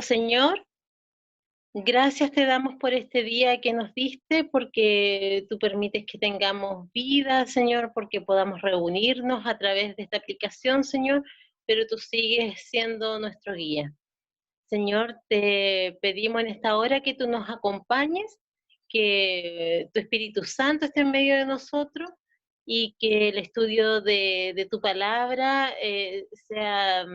Señor, gracias te damos por este día que nos diste, porque tú permites que tengamos vida, Señor, porque podamos reunirnos a través de esta aplicación, Señor, pero tú sigues siendo nuestro guía. Señor, te pedimos en esta hora que tú nos acompañes, que tu Espíritu Santo esté en medio de nosotros y que el estudio de tu palabra sea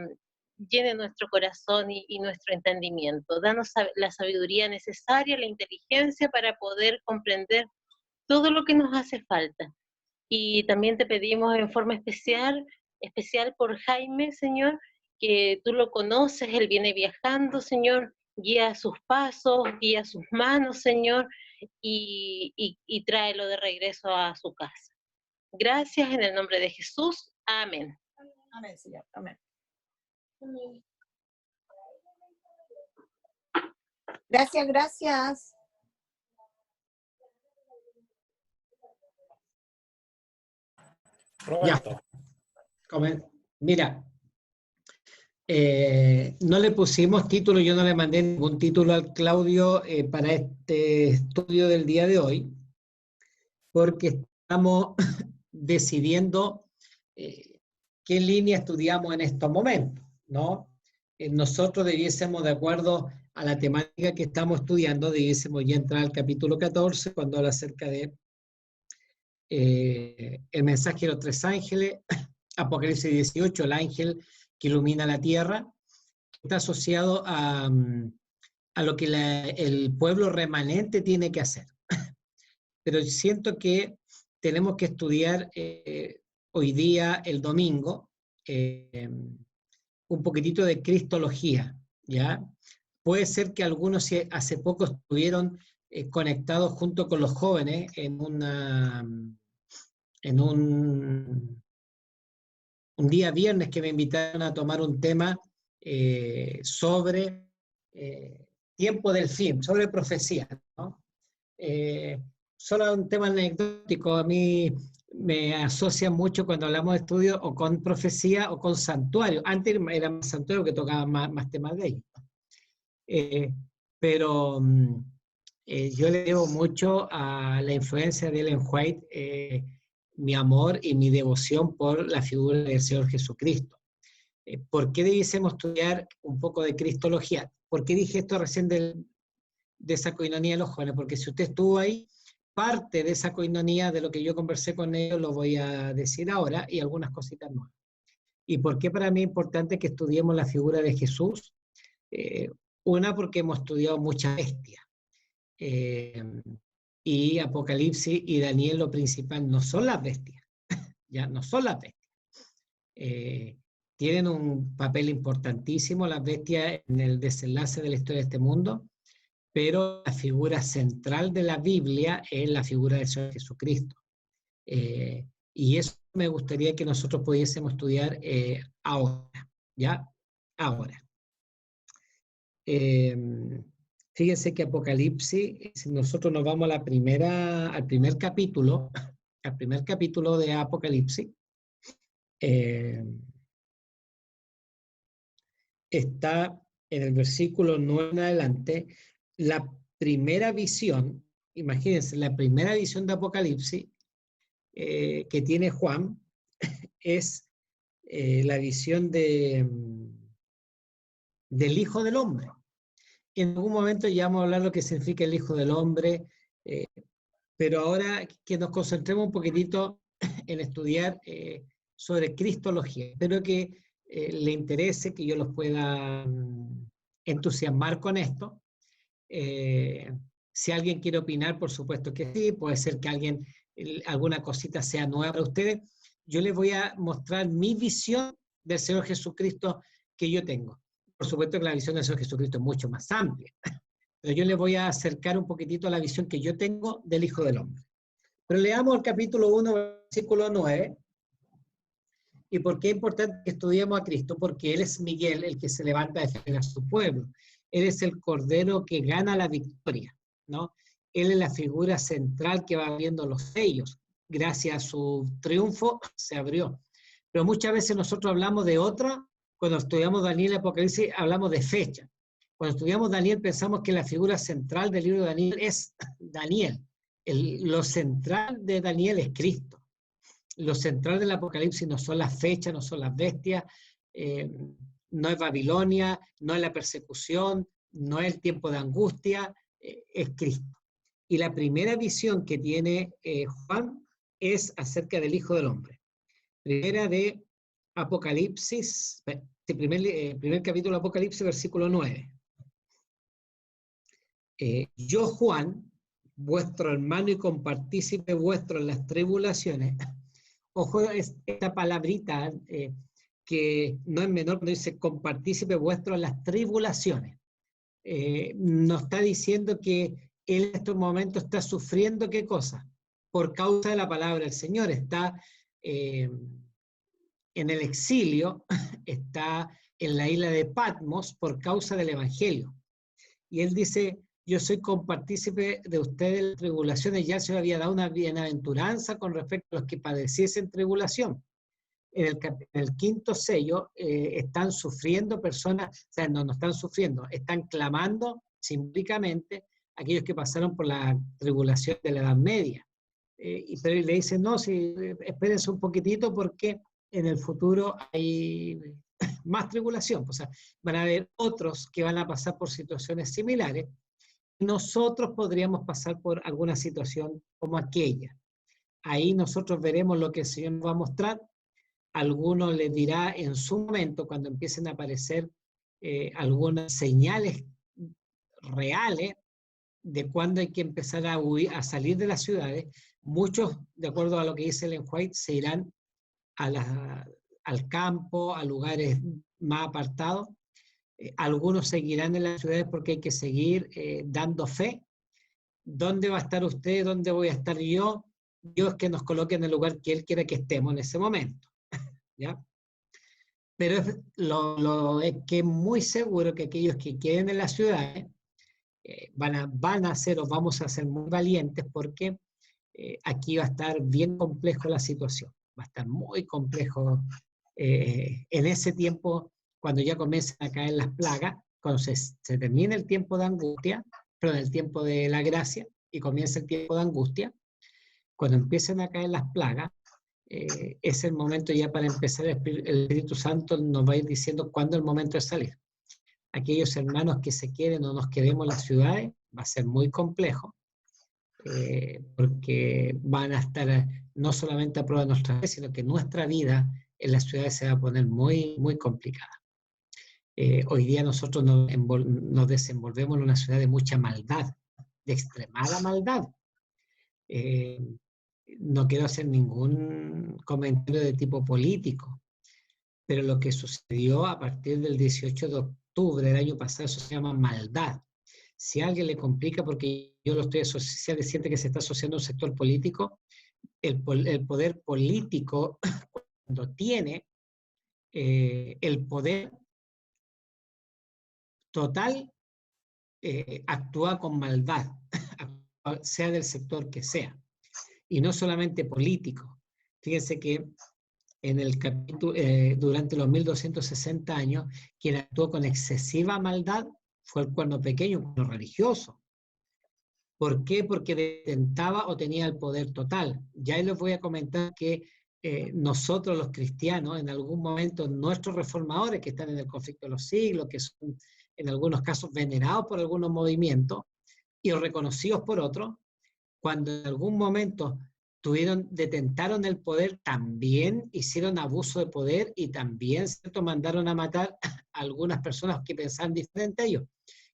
llene nuestro corazón y nuestro entendimiento. Danos la sabiduría necesaria, la inteligencia para poder comprender todo lo que nos hace falta. Y también te pedimos en forma especial por Jaime, Señor, que tú lo conoces, él viene viajando, Señor, guía sus pasos, guía sus manos, Señor, y tráelo de regreso a su casa. Gracias en el nombre de Jesús. Amén. Amén, Señor. Amén. Gracias, gracias. Roberto. Mira, no le pusimos título, yo no le mandé ningún título al Claudio para este estudio del día de hoy, porque estamos decidiendo qué línea estudiamos en estos momentos, ¿no? Nosotros debiésemos, de acuerdo a la temática que estamos estudiando, debiésemos ya entrar al capítulo 14, cuando habla acerca de el mensaje de los tres ángeles, Apocalipsis 18, el ángel que ilumina la tierra, está asociado a lo que el pueblo remanente tiene que hacer. Pero siento que tenemos que estudiar hoy día, el domingo, un poquitito de cristología, ¿ya? Puede ser que algunos hace poco estuvieron conectados junto con los jóvenes en un día viernes que me invitaron a tomar un tema sobre tiempo del fin, sobre profecía, ¿no? Solo un tema anecdótico, a mí me asocia mucho cuando hablamos de estudio o con profecía o con santuario. Antes era más santuario que tocaba más temas de ellos. Pero yo le debo mucho a la influencia de Ellen White, mi amor y mi devoción por la figura del Señor Jesucristo. ¿Por qué debiésemos estudiar un poco de cristología? ¿Por qué dije esto recién de esa coinonía de los jóvenes? Porque si usted estuvo ahí, parte de esa coinonía de lo que yo conversé con ellos lo voy a decir ahora y algunas cositas nuevas. ¿Y por qué para mí es importante que estudiemos la figura de Jesús? Una, porque hemos estudiado muchas bestias. Y Apocalipsis y Daniel, lo principal, no son las bestias. Ya no son las bestias. Tienen un papel importantísimo las bestias en el desenlace de la historia de este mundo, pero la figura central de la Biblia es la figura del Señor Jesucristo. Y eso me gustaría que nosotros pudiésemos estudiar ahora, ¿ya? Ahora. Fíjense que Apocalipsis, si nosotros nos vamos a al primer capítulo de Apocalipsis, está en el versículo 9 en adelante, la primera visión, imagínense, la primera visión de Apocalipsis que tiene Juan es la visión del Hijo del Hombre. En algún momento ya vamos a hablar de lo que significa el Hijo del Hombre, pero ahora que nos concentremos un poquitito en estudiar sobre cristología. Espero que le interese, que yo los pueda entusiasmar con esto. Si alguien quiere opinar, por supuesto que sí, puede ser que alguna cosita sea nueva para ustedes. Yo les voy a mostrar mi visión del Señor Jesucristo que yo tengo. Por supuesto que la visión del Señor Jesucristo es mucho más amplia, pero yo les voy a acercar un poquitito a la visión que yo tengo del Hijo del Hombre. Pero leamos el capítulo 1, versículo 9. ¿Y por qué es importante que estudiemos a Cristo? Porque Él es Miguel, el que se levanta a defender a su pueblo. Él es el Cordero que gana la victoria, ¿no? Él es la figura central que va abriendo los sellos. Gracias a su triunfo se abrió. Pero muchas veces nosotros hablamos de otra, cuando estudiamos Daniel y Apocalipsis, hablamos de fecha. Cuando estudiamos Daniel pensamos que la figura central del libro de Daniel es Daniel. Lo central de Daniel es Cristo. Lo central del Apocalipsis no son las fechas, no son las bestias, no es Babilonia, no es la persecución, no es el tiempo de angustia, es Cristo. Y la primera visión que tiene Juan es acerca del Hijo del Hombre. Primera de Apocalipsis, primer capítulo de Apocalipsis, versículo 9. Yo, Juan, vuestro hermano y compartícipe vuestro en las tribulaciones. Ojo, esta palabrita que no es menor cuando dice compartícipe vuestro en las tribulaciones. Nos está diciendo que él en estos momentos está sufriendo ¿qué cosa? Por causa de la palabra del Señor. Está en el exilio, está en la isla de Patmos por causa del Evangelio. Y él dice, yo soy compartícipe de ustedes en las tribulaciones, ya se había dado una bienaventuranza con respecto a los que padeciesen tribulación. En el quinto sello están sufriendo personas, o sea, no están sufriendo, están clamando simbólicamente aquellos que pasaron por la tribulación de la Edad Media. Pero le dicen, no, sí, espérense un poquitito porque en el futuro hay más tribulación. O sea, van a haber otros que van a pasar por situaciones similares. Nosotros podríamos pasar por alguna situación como aquella. Ahí nosotros veremos lo que el Señor nos va a mostrar. Algunos les dirá en su momento, cuando empiecen a aparecer algunas señales reales de cuándo hay que empezar a huir, a salir de las ciudades. Muchos, de acuerdo a lo que dice Ellen White, se irán al campo, a lugares más apartados. Algunos seguirán en las ciudades porque hay que seguir dando fe. ¿Dónde va a estar usted? ¿Dónde voy a estar yo? Dios que nos coloque en el lugar que Él quiera que estemos en ese momento. ¿Ya? Pero lo es que es muy seguro que aquellos que queden en las ciudades van a ser o vamos a ser muy valientes porque aquí va a estar bien complejo la situación. Va a estar muy complejo en ese tiempo, cuando ya comiencen a caer las plagas, cuando se termine el tiempo de angustia, pero el tiempo de la gracia, y comienza el tiempo de angustia, cuando empiecen a caer las plagas, es el momento ya para empezar, el Espíritu Santo nos va a ir diciendo cuándo es el momento de salir. Aquellos hermanos que se queden o nos quedemos en las ciudades, va a ser muy complejo, porque van a estar no solamente a prueba de nuestra fe, sino que nuestra vida en las ciudades se va a poner muy, muy complicada. Hoy día nosotros nos desenvolvemos en una ciudad de mucha maldad, de extremada maldad. No quiero hacer ningún comentario de tipo político, pero lo que sucedió a partir del 18 de octubre del año pasado, eso se llama maldad. Si a alguien le complica, porque yo lo estoy asociando, siente que se está asociando a un sector político, el poder político, cuando tiene el poder total, actúa con maldad, sea del sector que sea. Y no solamente político. Fíjense que en el capítulo, durante los 1260 años, quien actuó con excesiva maldad fue el cuerno pequeño, un cuerno religioso. ¿Por qué? Porque detentaba o tenía el poder total. Ya les voy a comentar que nosotros los cristianos, en algún momento, nuestros reformadores que están en el conflicto de los siglos, que son en algunos casos venerados por algunos movimientos y reconocidos por otros, cuando en algún momento detentaron el poder, también hicieron abuso de poder y también, ¿cierto?, mandaron a matar a algunas personas que pensaban diferente a ellos.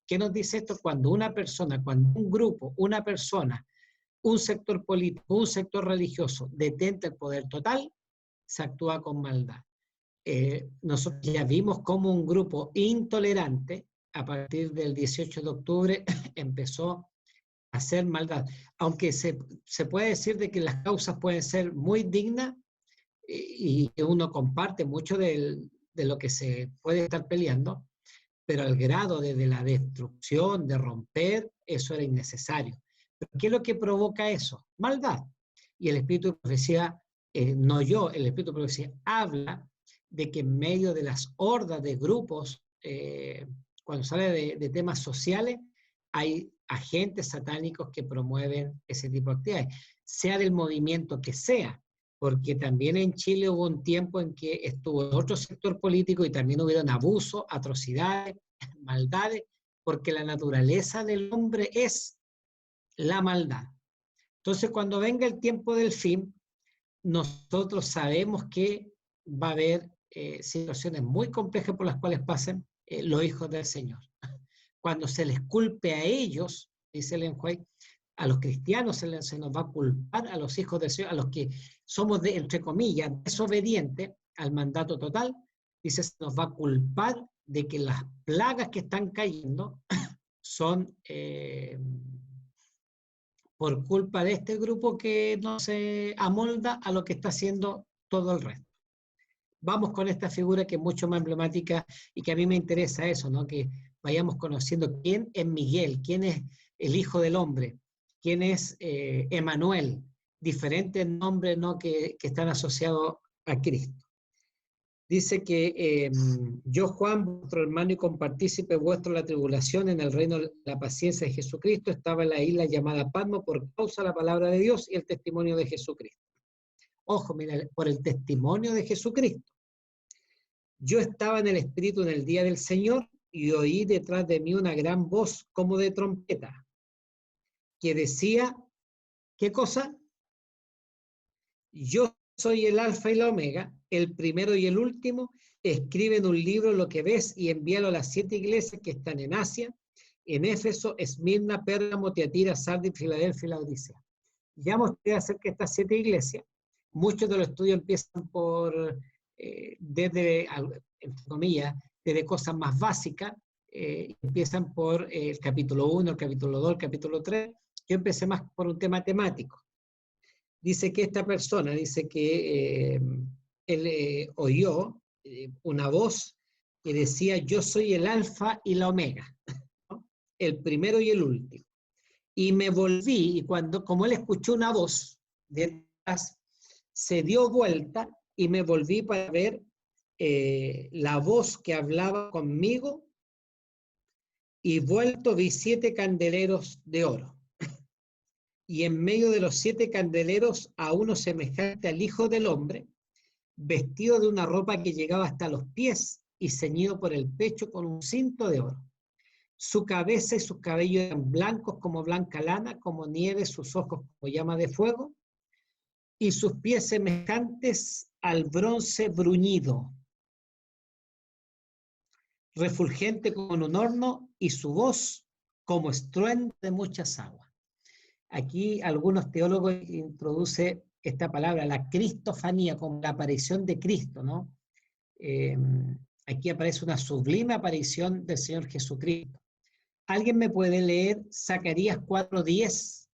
¿Qué nos dice esto? Cuando una persona, cuando un grupo, una persona, un sector político, un sector religioso detenta el poder total, se actúa con maldad. Nosotros ya vimos cómo un grupo intolerante, a partir del 18 de octubre, empezó hacer maldad, aunque se puede decir de que las causas pueden ser muy dignas y que uno comparte mucho de lo que se puede estar peleando, pero al grado de la destrucción, de romper, eso era innecesario. ¿Pero qué es lo que provoca eso? Maldad. Y el Espíritu de Profecía, no yo, el Espíritu de Profecía habla de que en medio de las hordas de grupos cuando sale de temas sociales, hay agentes satánicos que promueven ese tipo de actividades, sea del movimiento que sea, porque también en Chile hubo un tiempo en que estuvo otro sector político y también hubieron abusos, atrocidades, maldades, porque la naturaleza del hombre es la maldad. Entonces, cuando venga el tiempo del fin, nosotros sabemos que va a haber situaciones muy complejas por las cuales pasen los hijos del Señor. Cuando se les culpe a ellos, dice Ellen White, a los cristianos se nos va a culpar, a los hijos del Señor, a los que somos, entre comillas, desobedientes al mandato total, dice, se nos va a culpar de que las plagas que están cayendo son por culpa de este grupo que no se amolda a lo que está haciendo todo el resto. Vamos con esta figura que es mucho más emblemática y que a mí me interesa eso, ¿no? Que vayamos conociendo quién es Miguel, quién es el Hijo del Hombre, quién es Emanuel, diferentes nombres, ¿no? que están asociados a Cristo. Dice que yo, Juan, vuestro hermano y compartícipe vuestro la tribulación en el reino de la paciencia de Jesucristo, estaba en la isla llamada Patmos por causa de la palabra de Dios y el testimonio de Jesucristo. Ojo, mira, por el testimonio de Jesucristo. Yo estaba en el Espíritu en el día del Señor y oí detrás de mí una gran voz como de trompeta que decía, ¿qué cosa? Yo soy el Alfa y la Omega, el primero y el último. Escribe en un libro lo que ves y envíalo a las 7 iglesias que están en Asia, en Éfeso, Esmirna, Pérgamo, Tiatira, Sardis, Filadelfia y la Odisea. Ya mostré acerca de estas 7 iglesias. Muchos de los estudios empiezan por, desde, entre comillas, desde cosas más básicas, empiezan por el capítulo 1, el capítulo 2, el capítulo 3. Yo empecé más por un tema temático. Dice que esta persona, dice que él oyó una voz que decía, yo soy el alfa y la omega, ¿no? El primero y el último. Y me volví, y como él escuchó una voz detrás, se dio vuelta y me volví para ver la voz que hablaba conmigo, y vuelto vi 7 candeleros de oro. Y en medio de los 7 candeleros a uno semejante al Hijo del Hombre, vestido de una ropa que llegaba hasta los pies y ceñido por el pecho con un cinto de oro. Su cabeza y sus cabellos eran blancos como blanca lana, como nieve, sus ojos como llama de fuego, y sus pies semejantes al bronce bruñido, refulgente como en un horno, y su voz como estruendo de muchas aguas. Aquí algunos teólogos introducen esta palabra, la cristofanía, como la aparición de Cristo, ¿no? Aquí aparece una sublime aparición del Señor Jesucristo. ¿Alguien me puede leer Zacarías 4:10?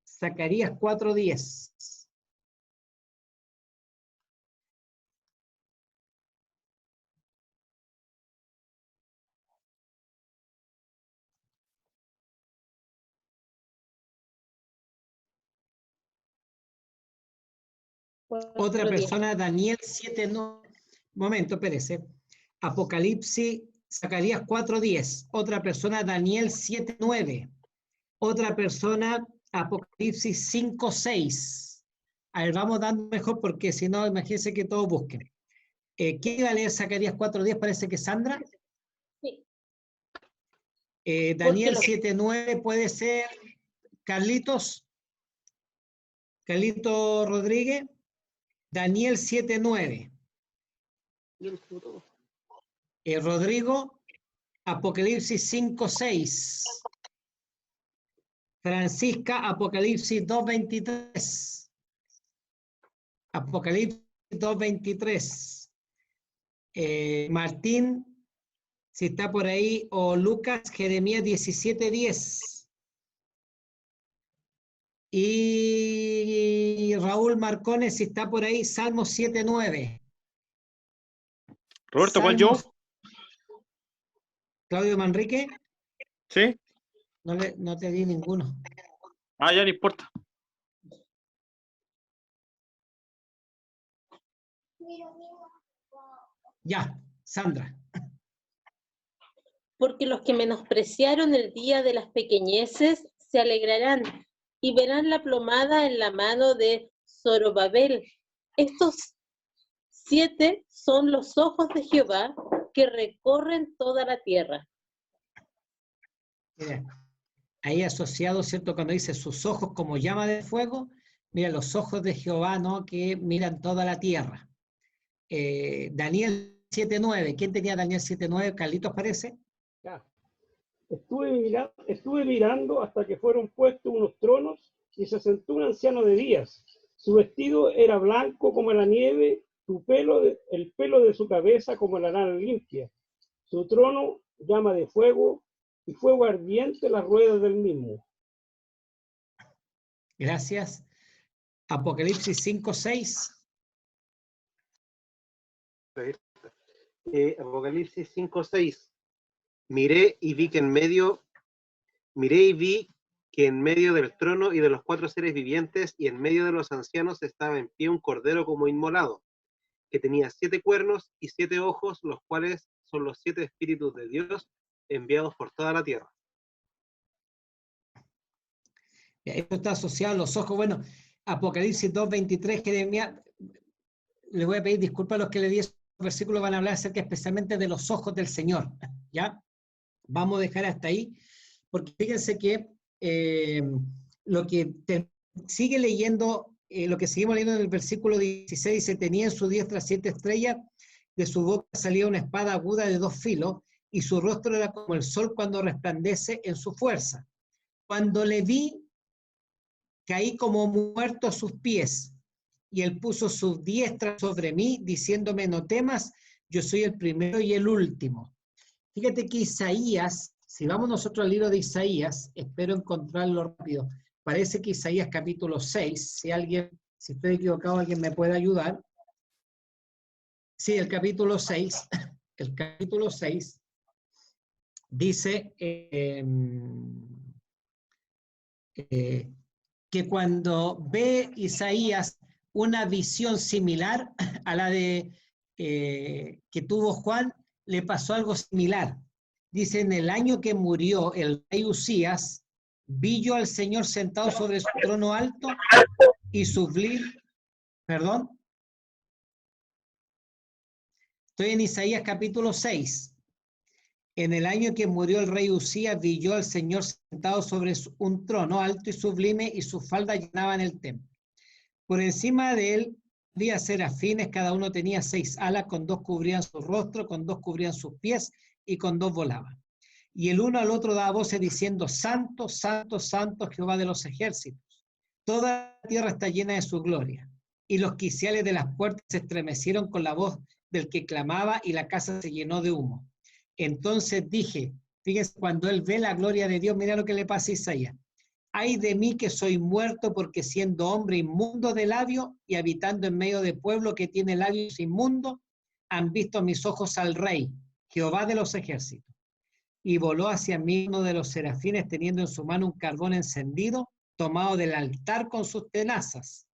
Zacarías 4:10. Otra persona, Daniel 7:9. Momento, espérese. Apocalipsis, Zacarías 4:10. Otra persona, Daniel 7:9. Otra persona, Apocalipsis 5:6. A ver, vamos dando mejor porque si no, imagínense que todos busquen. ¿Quién iba a leer Zacarías 4:10? Parece que Sandra. Sí. Daniel 7:9 puede ser Carlitos. Carlito Rodríguez. Daniel 7:9. Rodrigo, Apocalipsis 5:6. Francisca, Apocalipsis 2:23. Apocalipsis 2:23. Martín, si está por ahí, o Lucas, Jeremías 17:10. Y Raúl Marcones, si está por ahí, Salmos 7:9. Roberto, ¿cuál yo? Claudio Manrique. ¿Sí? No te di ninguno. Ah, ya no importa. Ya, Sandra. Porque los que menospreciaron el día de las pequeñeces se alegrarán y verán la plomada en la mano de Zorobabel. Estos 7 son los ojos de Jehová que recorren toda la tierra. Mira, ahí asociado, ¿cierto? Cuando dice sus ojos como llama de fuego, mira, los ojos de Jehová, ¿no? Que miran toda la tierra. Daniel 7:9, ¿quién tenía Daniel 7:9? Carlitos parece. Ya. Estuve mirando hasta que fueron puestos unos tronos y se sentó un anciano de días. Su vestido era blanco como la nieve, el pelo de su cabeza como la lana limpia. Su trono llama de fuego y fuego ardiente las ruedas del mismo. Gracias. Apocalipsis 5:6. Apocalipsis 5:6. Miré y vi que en medio del trono y de los 4 seres vivientes y en medio de los ancianos estaba en pie un cordero como inmolado, que tenía 7 cuernos y 7 ojos, los cuales son los 7 espíritus de Dios enviados por toda la tierra. Esto está asociado a los ojos. Bueno, Apocalipsis 2:23, Jeremías, les voy a pedir disculpas a los que le di esos versículos, van a hablar acerca especialmente de los ojos del Señor, ¿ya? Vamos a dejar hasta ahí, porque fíjense que lo que sigue leyendo, lo que seguimos leyendo en el versículo 16, dice, tenía en su diestra 7 estrellas, de su boca salía una espada aguda de 2 filos, y su rostro era como el sol cuando resplandece en su fuerza. Cuando le vi, caí como muerto a sus pies, y él puso su diestra sobre mí, diciéndome, no temas, yo soy el primero y el último. Fíjate que Isaías, si vamos nosotros al libro de Isaías, espero encontrarlo rápido, parece que Isaías capítulo 6, si estoy equivocado, alguien me puede ayudar. Sí, el capítulo 6 dice que cuando ve Isaías una visión similar a la de que tuvo Juan, le pasó algo similar. Dice, en el año que murió el rey Usías, vi yo al Señor sentado sobre su trono alto y sublime. ¿Perdón? Estoy en Isaías capítulo 6. En el año que murió el rey Usías, vi yo al Señor sentado sobre un trono alto y sublime, y sus faldas llenaban el templo. Por encima de él había serafines, cada uno tenía 6 alas, con 2 cubrían su rostro, con 2 cubrían sus pies, y con 2 volaban. Y el uno al otro daba voces diciendo, Santo, Santo, Santo, Jehová de los ejércitos. Toda la tierra está llena de su gloria. Y los quiciales de las puertas se estremecieron con la voz del que clamaba, y la casa se llenó de humo. Entonces dije, fíjense, cuando él ve la gloria de Dios, mira lo que le pasa a Isaías. Ay de mí que soy muerto, porque siendo hombre inmundo de labio y habitando en medio de pueblo que tiene labios inmundos, han visto mis ojos al Rey, Jehová de los ejércitos. Y voló hacia mí uno de los serafines, teniendo en su mano un carbón encendido, tomado del altar con sus tenazas.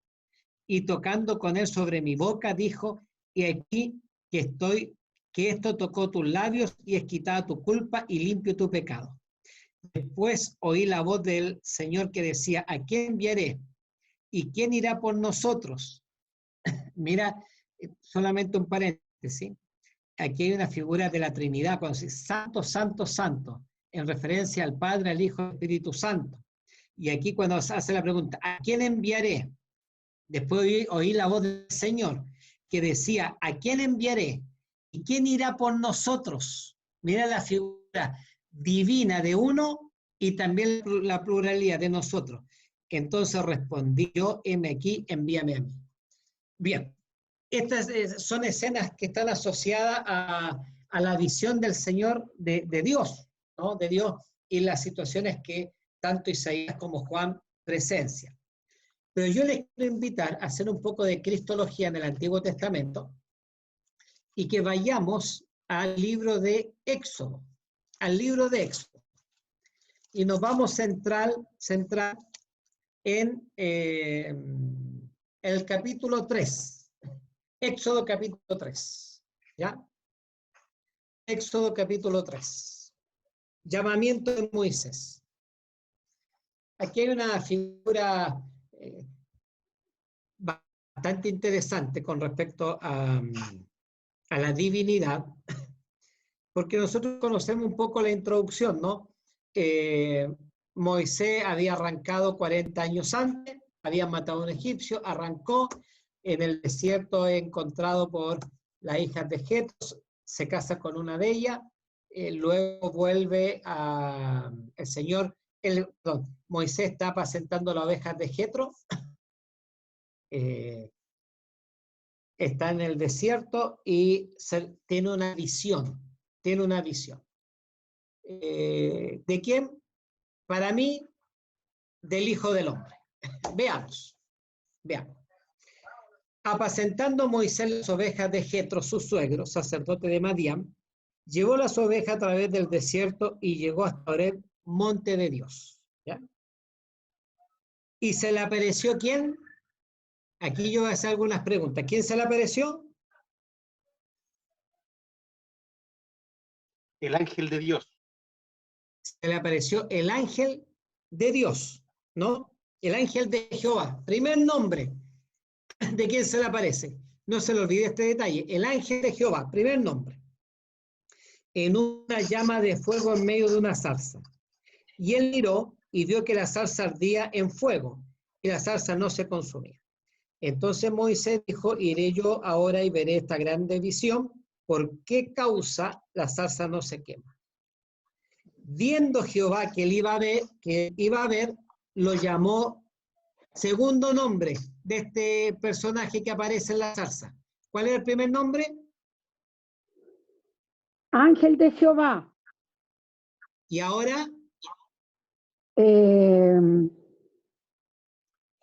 Y tocando con él sobre mi boca, dijo, y aquí que esto tocó tus labios y es quitada tu culpa y limpio tu pecado. Después oí la voz del Señor que decía, ¿a quién enviaré? ¿Y quién irá por nosotros? Mira, solamente un paréntesis. Aquí hay una figura de la Trinidad, cuando dice Santo, Santo, Santo, en referencia al Padre, al Hijo y al Espíritu Santo. Y aquí cuando se hace la pregunta, ¿a quién enviaré? Después oí la voz del Señor que decía, ¿a quién enviaré? ¿Y quién irá por nosotros? Mira la figura divina de uno y también la pluralidad de nosotros. Entonces respondí yo, heme aquí, envíame a mí. Bien, estas son escenas que están asociadas a la visión del Señor de Dios, ¿no? De Dios y las situaciones que tanto Isaías como Juan presencian. Pero yo les quiero invitar a hacer un poco de cristología en el Antiguo Testamento y que vayamos al libro de Éxodo, y nos vamos a centrar en el capítulo 3, Éxodo capítulo 3, ¿ya? Éxodo capítulo 3. Llamamiento de Moisés. Aquí hay una figura bastante interesante con respecto a la divinidad, porque nosotros conocemos un poco la introducción, ¿no? Moisés había arrancado 40 años antes, había matado a un egipcio, arrancó en el desierto encontrado por las hijas de Jetro, se casa con una de ellas, luego vuelve a el Señor, Moisés está apacentando las ovejas de Jetro, está en el desierto y tiene una visión, ¿de quién? Para mí, del Hijo del Hombre. Veamos. Apacentando Moisés las ovejas de Jetro, su suegro, sacerdote de Madián, llevó las ovejas a través del desierto y llegó hasta Horeb, monte de Dios. ¿Ya? ¿Y se le apareció quién? Aquí yo voy a hacer algunas preguntas. ¿Quién se le apareció? El ángel de Dios. Se le apareció el ángel de Dios, ¿no? El ángel de Jehová. Primer nombre. ¿De quién se le aparece? No se le olvide este detalle. El ángel de Jehová, primer nombre. En una llama de fuego en medio de una zarza. Y él miró y vio que la zarza ardía en fuego y la zarza no se consumía. Entonces Moisés dijo, iré yo ahora y veré esta grande visión, ¿por qué causa la zarza no se quema? Viendo Jehová que él iba a ver, lo llamó segundo nombre de este personaje que aparece en la zarza. ¿Cuál es el primer nombre? Ángel de Jehová. Y ahora,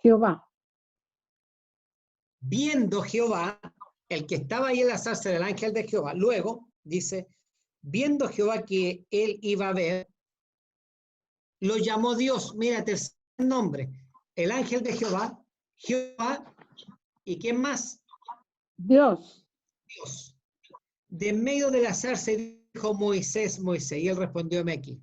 Jehová. viendo Jehová, el que estaba ahí en la zarza del ángel de Jehová, luego dice, viendo Jehová que él iba a ver, lo llamó Dios. Mira, tercer nombre, el ángel de Jehová, ¿y quién más? Dios. Dios. De en medio de la zarza dijo Moisés, y él respondió aquí.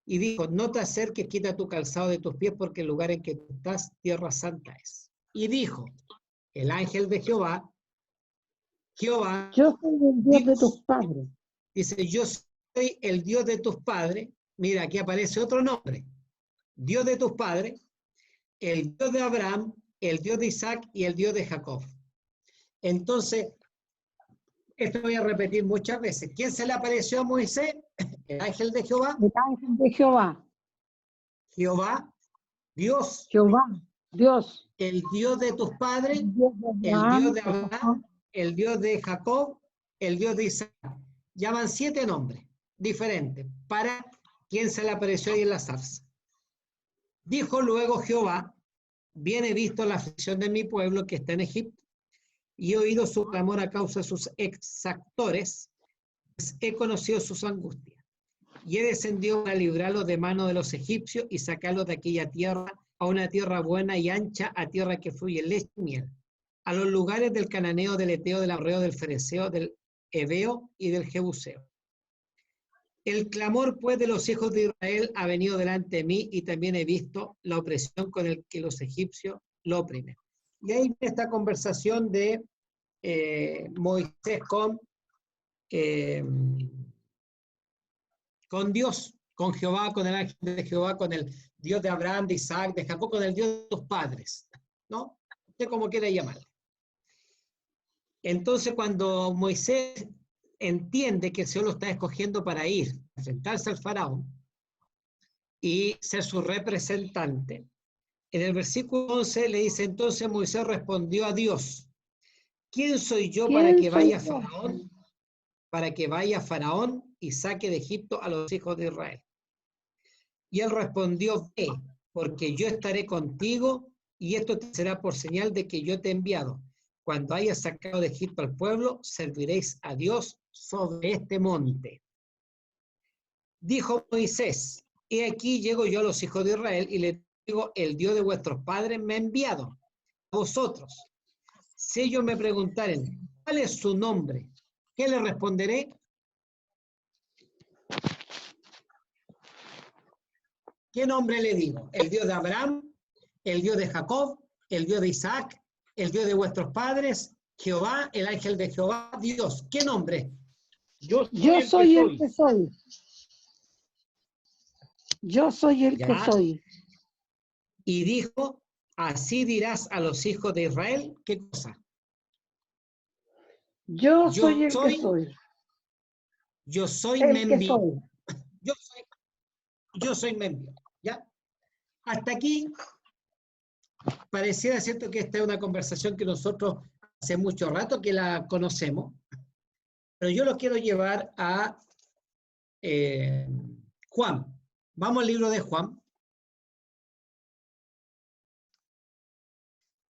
Y dijo, no te acerques, quita tu calzado de tus pies, porque el lugar en que tú estás, tierra santa es. Y dijo, el ángel de Jehová, yo soy el Dios de tus padres. Dice, yo soy el Dios de tus padres. Mira, aquí aparece otro nombre. Dios de tus padres, el Dios de Abraham, el Dios de Isaac y el Dios de Jacob. Entonces, esto voy a repetir muchas veces. ¿Quién se le apareció a Moisés? El ángel de Jehová. El ángel de Jehová. Jehová, Dios. Jehová, Dios. El Dios de tus padres, el Dios de Abraham, el Dios de Jacob, el Dios de Isaac. Llaman 7 nombres diferentes para quien se le apareció ahí en la zarza. Dijo luego Jehová, bien he visto la aflicción de mi pueblo que está en Egipto, y he oído su clamor a causa de sus exactores, pues he conocido sus angustias. Y he descendido a librarlos de mano de los egipcios y sacarlos de aquella tierra a una tierra buena y ancha, a tierra que fluye leche y miel, a los lugares del cananeo, del eteo, del amorreo, del fereceo, del heveo y del jebuseo. El clamor, pues, de los hijos de Israel ha venido delante de mí, y también he visto la opresión con el que los egipcios lo oprimen. Y ahí viene esta conversación de Moisés con Dios, con Jehová, con el ángel de Jehová, con el Dios de Abraham, de Isaac, de Jacob, con el Dios de tus padres, ¿no? Usted como quiera llamarle. Entonces, cuando Moisés entiende que el Señor lo está escogiendo para ir a enfrentarse al faraón y ser su representante, en el versículo 11 le dice, entonces Moisés respondió a Dios, ¿quién soy yo para que vaya Faraón? Para que vaya Faraón y saque de Egipto a los hijos de Israel. Y él respondió, ve, porque yo estaré contigo, y esto te será por señal de que yo te he enviado. Cuando hayas sacado de Egipto al pueblo, serviréis a Dios sobre este monte. Dijo Moisés, he aquí llego yo a los hijos de Israel y les digo, el Dios de vuestros padres me ha enviado a vosotros. Si ellos me preguntaren, ¿cuál es su nombre? ¿Qué les responderé? ¿Qué nombre le digo? ¿El Dios de Abraham? ¿El Dios de Jacob? ¿El Dios de Isaac? ¿El Dios de vuestros padres? ¿Jehová? ¿El ángel de Jehová? Dios. ¿Qué nombre? Yo Yo soy el que soy. soy. Yo soy el que Ya. soy. Y dijo, así dirás a los hijos de Israel, ¿qué cosa? Yo Yo soy el soy, que soy. yo soy El me que envió. soy. Yo soy me envió. ¿Ya? Hasta aquí pareciera cierto que esta es una conversación que nosotros hace mucho rato que la conocemos, pero yo lo quiero llevar a Juan. Vamos al libro de Juan.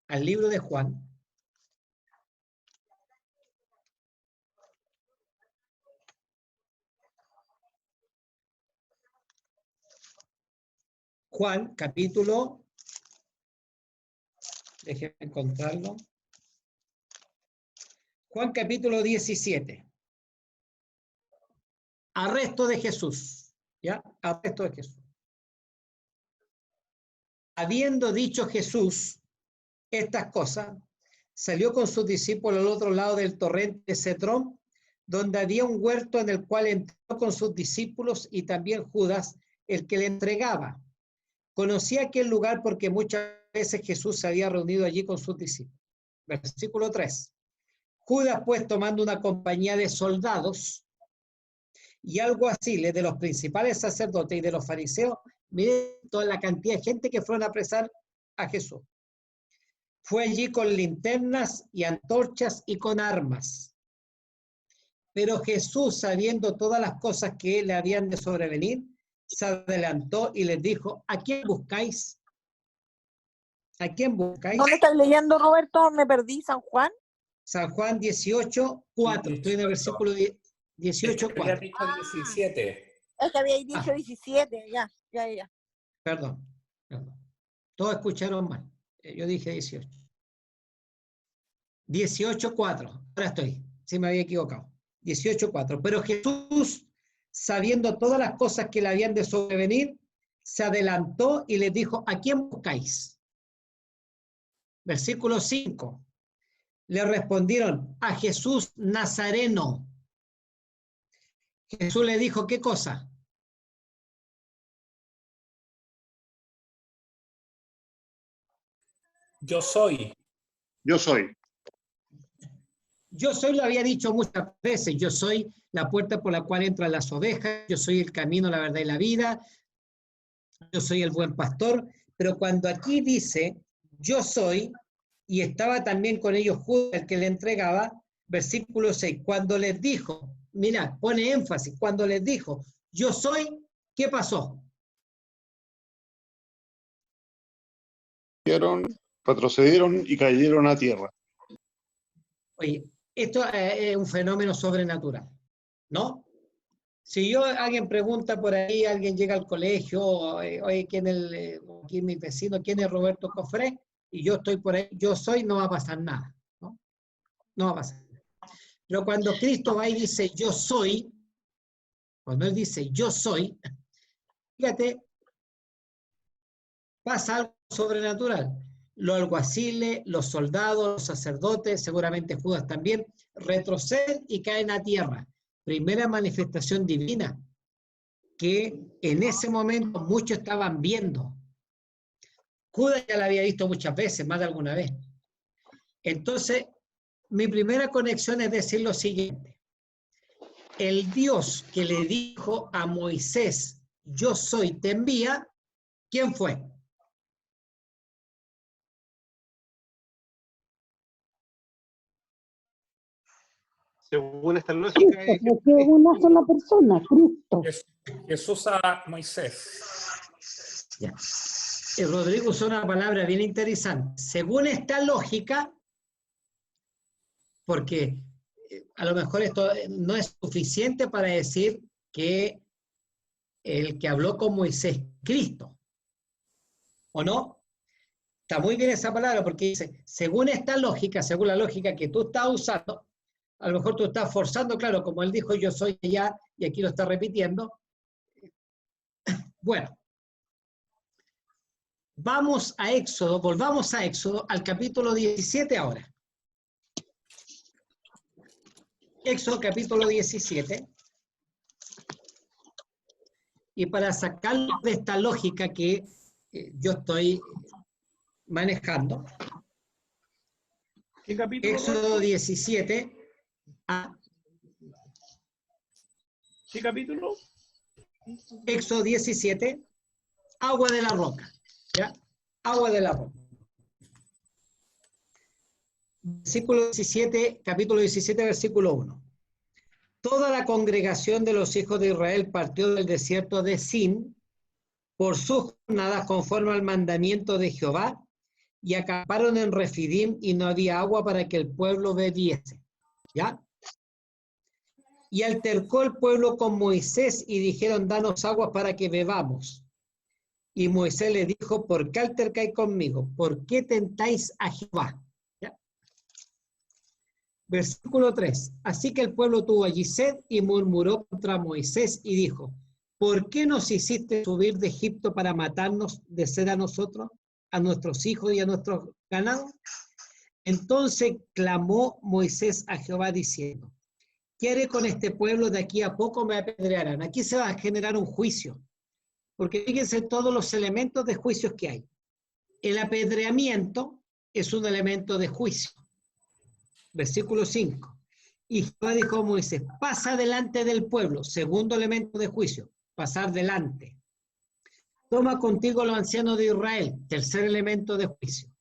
Al libro de Juan. Juan, capítulo, déjenme encontrarlo. Juan, capítulo 17. Arresto de Jesús. ¿Ya? Arresto de Jesús. Habiendo dicho Jesús estas cosas, salió con sus discípulos al otro lado del torrente Cedrón, donde había un huerto en el cual entró con sus discípulos y también Judas, el que le entregaba. Conocía aquel lugar porque muchas veces Jesús se había reunido allí con sus discípulos. Versículo 3. Judas, pues, tomando una compañía de soldados y alguaciles de los principales sacerdotes y de los fariseos, miren toda la cantidad de gente que fueron a apresar a Jesús. Fue allí con linternas y antorchas y con armas. Pero Jesús, sabiendo todas las cosas que le habían de sobrevenir, se adelantó y les dijo, ¿a quién buscáis? ¿A quién buscáis? ¿Dónde estás leyendo, Roberto? Me perdí, San Juan. San Juan 18:4. Estoy en el versículo 18:4. Había dicho 17. Es que había dicho 17, ya. Perdón. Todos escucharon mal. Yo dije 18. 18:4. Ahora estoy. Sí me había equivocado. 18:4. Pero Jesús, sabiendo todas las cosas que le habían de sobrevenir, se adelantó y les dijo, ¿a quién buscáis? Versículo 5. Le respondieron, a Jesús Nazareno. Jesús le dijo, ¿qué cosa? Yo soy. Yo soy. Yo soy, lo había dicho muchas veces, yo soy la puerta por la cual entran las ovejas, yo soy el camino, la verdad y la vida, yo soy el buen pastor, pero cuando aquí dice, yo soy, y estaba también con ellos Judas, el que le entregaba, versículo 6, cuando les dijo, mira, pone énfasis, cuando les dijo, yo soy, ¿qué pasó? Retrocedieron y cayeron a tierra. Oye, esto es un fenómeno sobrenatural, ¿no? Si alguien pregunta por ahí, alguien llega al colegio, oye, ¿quién es aquí mi vecino? ¿Quién es Roberto Cofré? Y yo estoy por ahí, yo soy, no va a pasar nada, ¿no? No va a pasar nada. Pero cuando Cristo va y dice, yo soy, cuando Él dice, yo soy, fíjate, pasa algo sobrenatural. Los alguaciles, los soldados, los sacerdotes, seguramente Judas también, retroceden y caen a tierra. Primera manifestación divina que en ese momento muchos estaban viendo. Judas ya la había visto muchas veces, más de alguna vez. Entonces, mi primera conexión es decir lo siguiente. El Dios que le dijo a Moisés, yo soy, te envía, ¿quién fue? Según esta lógica, Cristo, porque es una sola persona, Cristo. Jesús a Moisés. Ya. Rodrigo usó una palabra bien interesante. Según esta lógica, porque a lo mejor esto no es suficiente para decir que el que habló con Moisés, Cristo, ¿o no? Está muy bien esa palabra porque dice, según esta lógica, según la lógica que tú estás usando, a lo mejor tú estás forzando, claro, como él dijo, yo soy allá, y aquí lo está repitiendo. Bueno, Vamos a Éxodo, volvamos a Éxodo, al capítulo 17 ahora. Éxodo capítulo 17. Y para sacarlo de esta lógica que yo estoy manejando, ¿Qué capítulo? Éxodo Roberto? 17, ¿Qué capítulo? Éxodo 17, agua de la roca, ¿ya? Agua de la roca. Versículo 17, capítulo 17, versículo 1. Toda la congregación de los hijos de Israel partió del desierto de Sin por sus jornadas conforme al mandamiento de Jehová y acamparon en Refidim y no había agua para que el pueblo bebiese. ¿Ya? Y altercó el pueblo con Moisés y dijeron, danos agua para que bebamos. Y Moisés le dijo, ¿por qué altercáis conmigo? ¿Por qué tentáis a Jehová? ¿Ya? Versículo 3. Así que el pueblo tuvo allí sed y murmuró contra Moisés y dijo, ¿por qué nos hiciste subir de Egipto para matarnos de sed a nosotros, a nuestros hijos y a nuestros ganados? Entonces clamó Moisés a Jehová diciendo, ¿qué haré con este pueblo? De aquí a poco me apedrearán. Aquí se va a generar un juicio, porque fíjense todos los elementos de juicios que hay. El apedreamiento es un elemento de juicio. Versículo 5. Y Jehová dijo a Moisés, pasa delante del pueblo, segundo elemento de juicio, pasar delante. Toma contigo los ancianos de Israel, tercer elemento de juicio.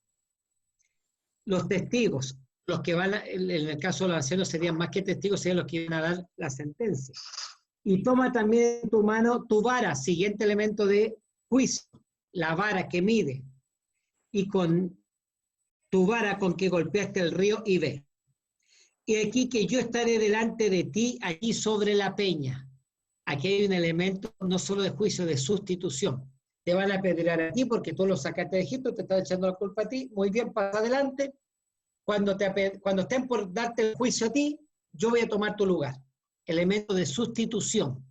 Los testigos, los que van, en el caso de los ancianos serían más que testigos, serían los que van a dar la sentencia. Y toma también en tu mano tu vara, siguiente elemento de juicio, la vara que mide, y con tu vara con que golpeaste el río y ve. Y aquí que yo estaré delante de ti, allí sobre la peña. Aquí hay un elemento no solo de juicio, de sustitución. Te van a apedrear a ti porque tú lo sacaste de Egipto, te están echando la culpa a ti. Muy bien, pasa adelante. Cuando estén por darte el juicio a ti, yo voy a tomar tu lugar. Elemento de sustitución.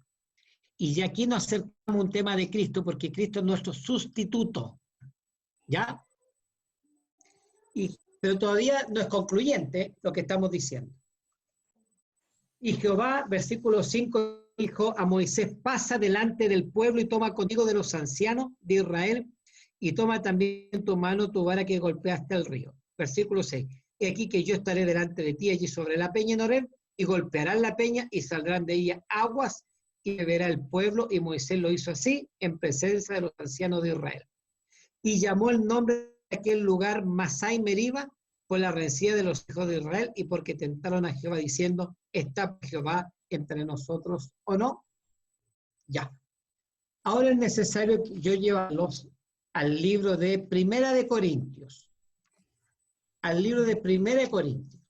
Y ya aquí nos acercamos a un tema de Cristo, porque Cristo es nuestro sustituto. ¿Ya? Pero todavía no es concluyente lo que estamos diciendo. Y Jehová, versículo 5, dijo a Moisés, pasa delante del pueblo y toma contigo de los ancianos de Israel y toma también en tu mano tu vara que golpeaste al río. Versículo 6. Y aquí que yo estaré delante de ti allí sobre la peña en Horeb y golpearán la peña y saldrán de ella aguas y beberá el pueblo. Y Moisés lo hizo así en presencia de los ancianos de Israel. Y llamó el nombre de aquel lugar Masai Meriba por la rencilla de los hijos de Israel y porque tentaron a Jehová diciendo, ¿está Jehová entre nosotros o no? Ya. Ahora es necesario que yo llevarlos al libro de Primera de Corintios. Al libro de Primera de Corintios.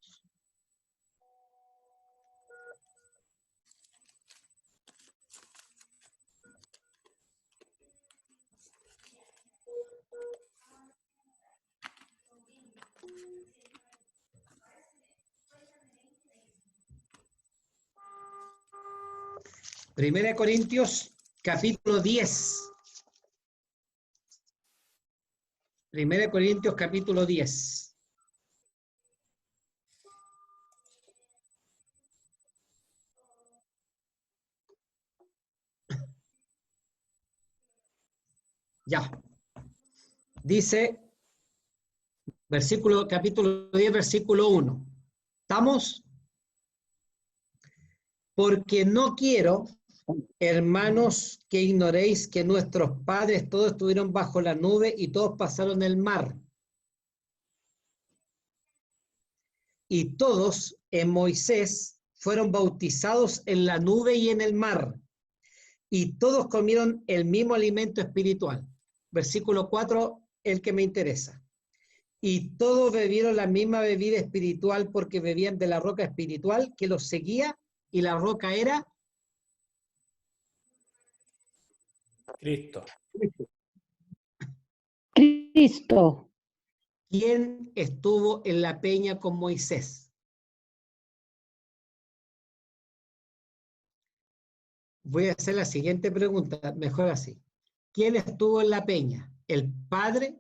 Primera de Corintios, capítulo 10. Primera de Corintios, capítulo 10. Ya. Dice, capítulo 10, versículo 1. ¿Estamos? Porque no quiero, hermanos, que ignoréis que nuestros padres todos estuvieron bajo la nube y todos pasaron el mar. Y todos en Moisés fueron bautizados en la nube y en el mar. Y todos comieron el mismo alimento espiritual. Versículo 4, el que me interesa. Y todos bebieron la misma bebida espiritual porque bebían de la roca espiritual que los seguía y la roca era Cristo. Cristo. ¿Quién estuvo en la peña con Moisés? Voy a hacer la siguiente pregunta, mejor así. ¿Quién estuvo en la peña? ¿El Padre,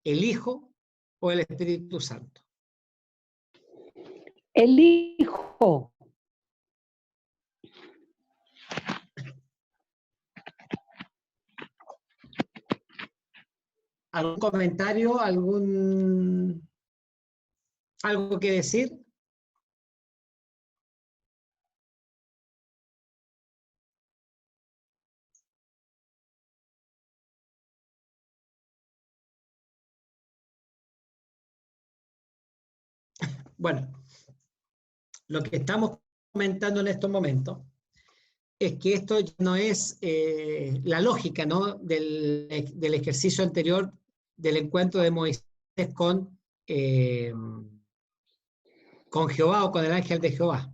el Hijo o el Espíritu Santo? El Hijo. ¿Algún comentario? ¿Algo que decir? Bueno, lo que estamos comentando en estos momentos es que esto no es la lógica, ¿no?, del ejercicio anterior del encuentro de Moisés con Jehová o con el ángel de Jehová.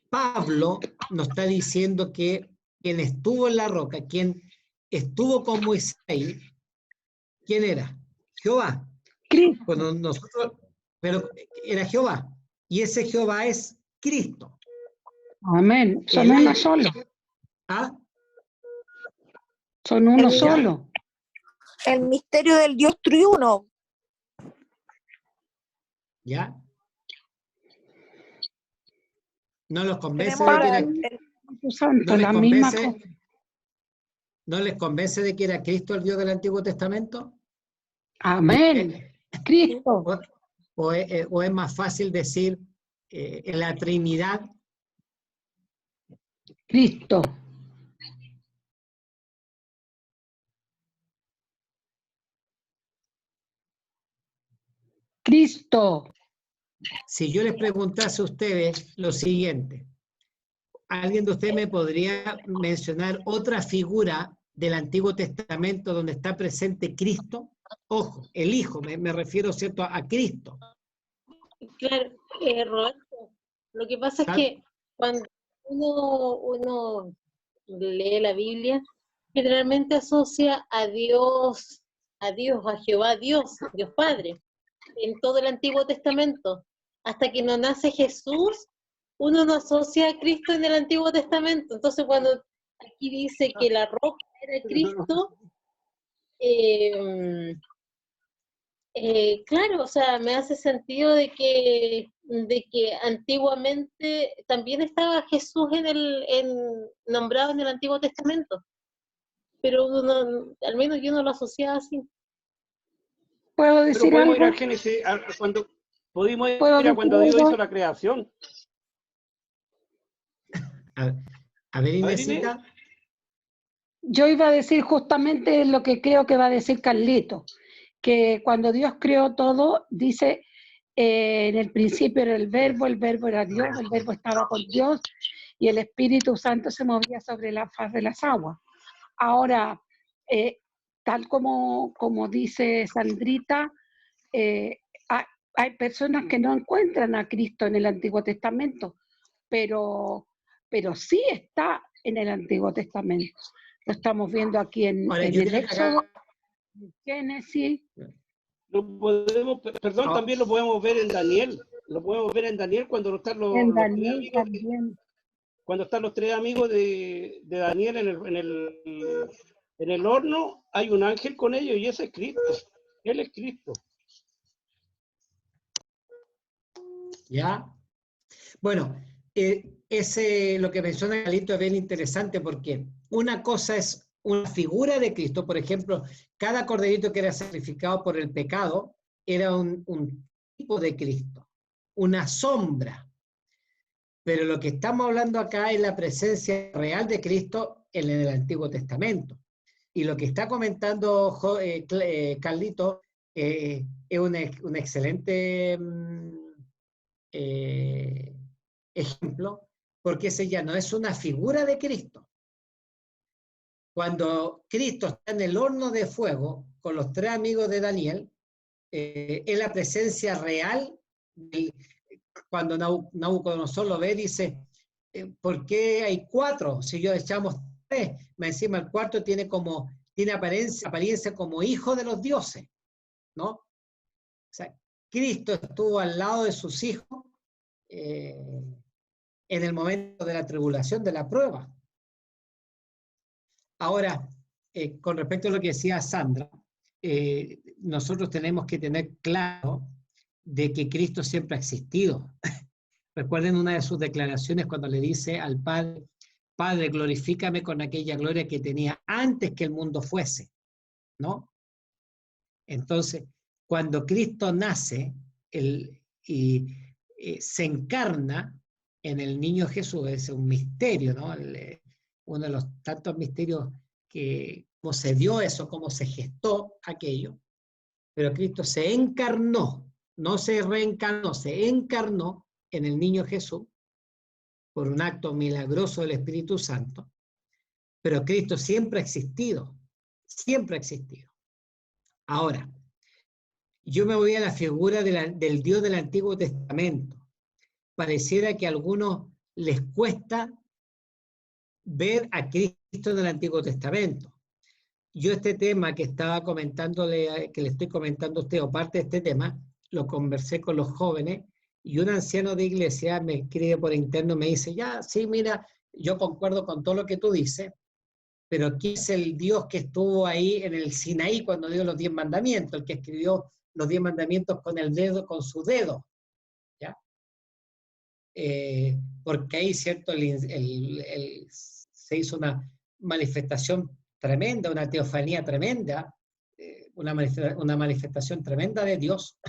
Pablo nos está diciendo que quien estuvo en la roca, quien estuvo con Moisés ahí, ¿quién era? Jehová. Cristo. Cuando nosotros, pero era Jehová, y ese Jehová es Cristo. Amén. Son uno solo. ¿Ah? Son uno solo. El misterio del Dios triuno. ¿Ya? ¿No los convence Tenemos de que el- era, Santo, no les la misma convence, cosa. no les convence de que era Cristo el Dios del Antiguo Testamento? Amén. Cristo. ¿O es más fácil decir en la Trinidad? Cristo. Cristo. Si yo les preguntase a ustedes lo siguiente, ¿alguien de ustedes me podría mencionar otra figura del Antiguo Testamento donde está presente Cristo? Ojo, el Hijo, me refiero, ¿cierto?, a Cristo. Claro, Roberto, lo que pasa es que cuando uno lee la Biblia, generalmente asocia a Dios, a Jehová, Dios Padre, en todo el Antiguo Testamento. Hasta que no nace Jesús, uno no asocia a Cristo en el Antiguo Testamento. Entonces, cuando aquí dice que la roca era Cristo, claro, o sea, me hace sentido de que antiguamente también estaba Jesús nombrado en el Antiguo Testamento, pero uno, al menos yo no lo asociaba así. ¿Puedo Pero decir podemos algo? ir al Génesis, podemos ir ¿Puedo a decir cuando Dios algo? hizo la creación. A ver, Inesita. Yo iba a decir justamente lo que creo que va a decir Carlito, que cuando Dios creó todo, dice, en el principio era el verbo era Dios, el verbo estaba con Dios y el Espíritu Santo se movía sobre la faz de las aguas. Ahora, tal como dice Sandrita, hay personas que no encuentran a Cristo en el Antiguo Testamento, pero sí está en el Antiguo Testamento. Lo estamos viendo aquí en el Éxodo, en Génesis. También lo podemos ver en Daniel. Lo podemos ver en Daniel cuando están los En tres Daniel amigos. también. Cuando están los tres amigos de Daniel en el horno, hay un ángel con ellos y ese es Cristo. Él es Cristo. ¿Ya? Bueno, lo que menciona Galito es bien interesante porque una cosa es una figura de Cristo. Por ejemplo, cada corderito que era sacrificado por el pecado era un tipo de Cristo, una sombra. Pero lo que estamos hablando acá es la presencia real de Cristo en el Antiguo Testamento. Y lo que está comentando Carlito es un excelente ejemplo, porque ese ya no es una figura de Cristo. Cuando Cristo está en el horno de fuego con los tres amigos de Daniel, es la presencia real. Cuando Nabucodonosor lo ve, dice, ¿por qué hay cuatro? Si yo echamos tres, más encima el cuarto tiene apariencia como hijo de los dioses, ¿no? O sea, Cristo estuvo al lado de sus hijos en el momento de la tribulación, de la prueba. Ahora, con respecto a lo que decía Sandra, nosotros tenemos que tener claro de que Cristo siempre ha existido. Recuerden una de sus declaraciones cuando le dice al Padre, Padre, glorifícame con aquella gloria que tenía antes que el mundo fuese, ¿no? Entonces, cuando Cristo nace y se encarna en el niño Jesús, es un misterio, ¿no? Uno de los tantos misterios que cómo se dio eso, cómo se gestó aquello, pero Cristo se encarnó, no se reencarnó, se encarnó en el niño Jesús por un acto milagroso del Espíritu Santo, pero Cristo siempre ha existido, siempre ha existido. Ahora, yo me voy a la figura del Dios del Antiguo Testamento. Pareciera que a algunos les cuesta ver a Cristo en el Antiguo Testamento. Yo este tema que estaba comentándole, que le estoy comentando a usted, o parte de este tema, lo conversé con los jóvenes, y un anciano de iglesia me escribe por interno, me dice, ya, sí, mira, yo concuerdo con todo lo que tú dices, pero ¿quién es el Dios que estuvo ahí en el Sinaí cuando dio los 10 mandamientos? El que escribió los 10 mandamientos con el dedo, con su dedo, ¿ya? Porque ahí, ¿cierto? Se hizo una manifestación tremenda, una teofanía tremenda, una manifestación tremenda de Dios.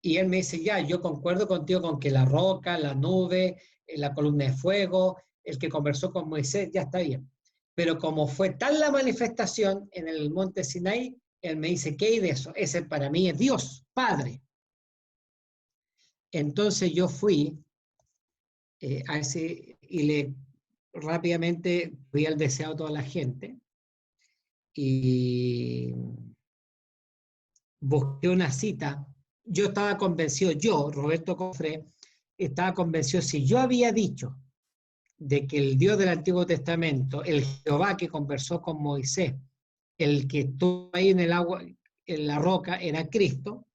Y él me dice, ya, yo concuerdo contigo con que la roca, la nube, la columna de fuego, el que conversó con Moisés, ya está bien. Pero como fue tal la manifestación en el monte Sinaí, él me dice, ¿qué hay de eso? Ese para mí es Dios, Padre. Entonces yo fui a ese y rápidamente fui al deseo a toda la gente y busqué una cita. Yo estaba convencido, Roberto Cofré, estaba convencido, si yo había dicho de que el Dios del Antiguo Testamento, el Jehová que conversó con Moisés, el que estuvo ahí en el agua, en la roca, era Cristo,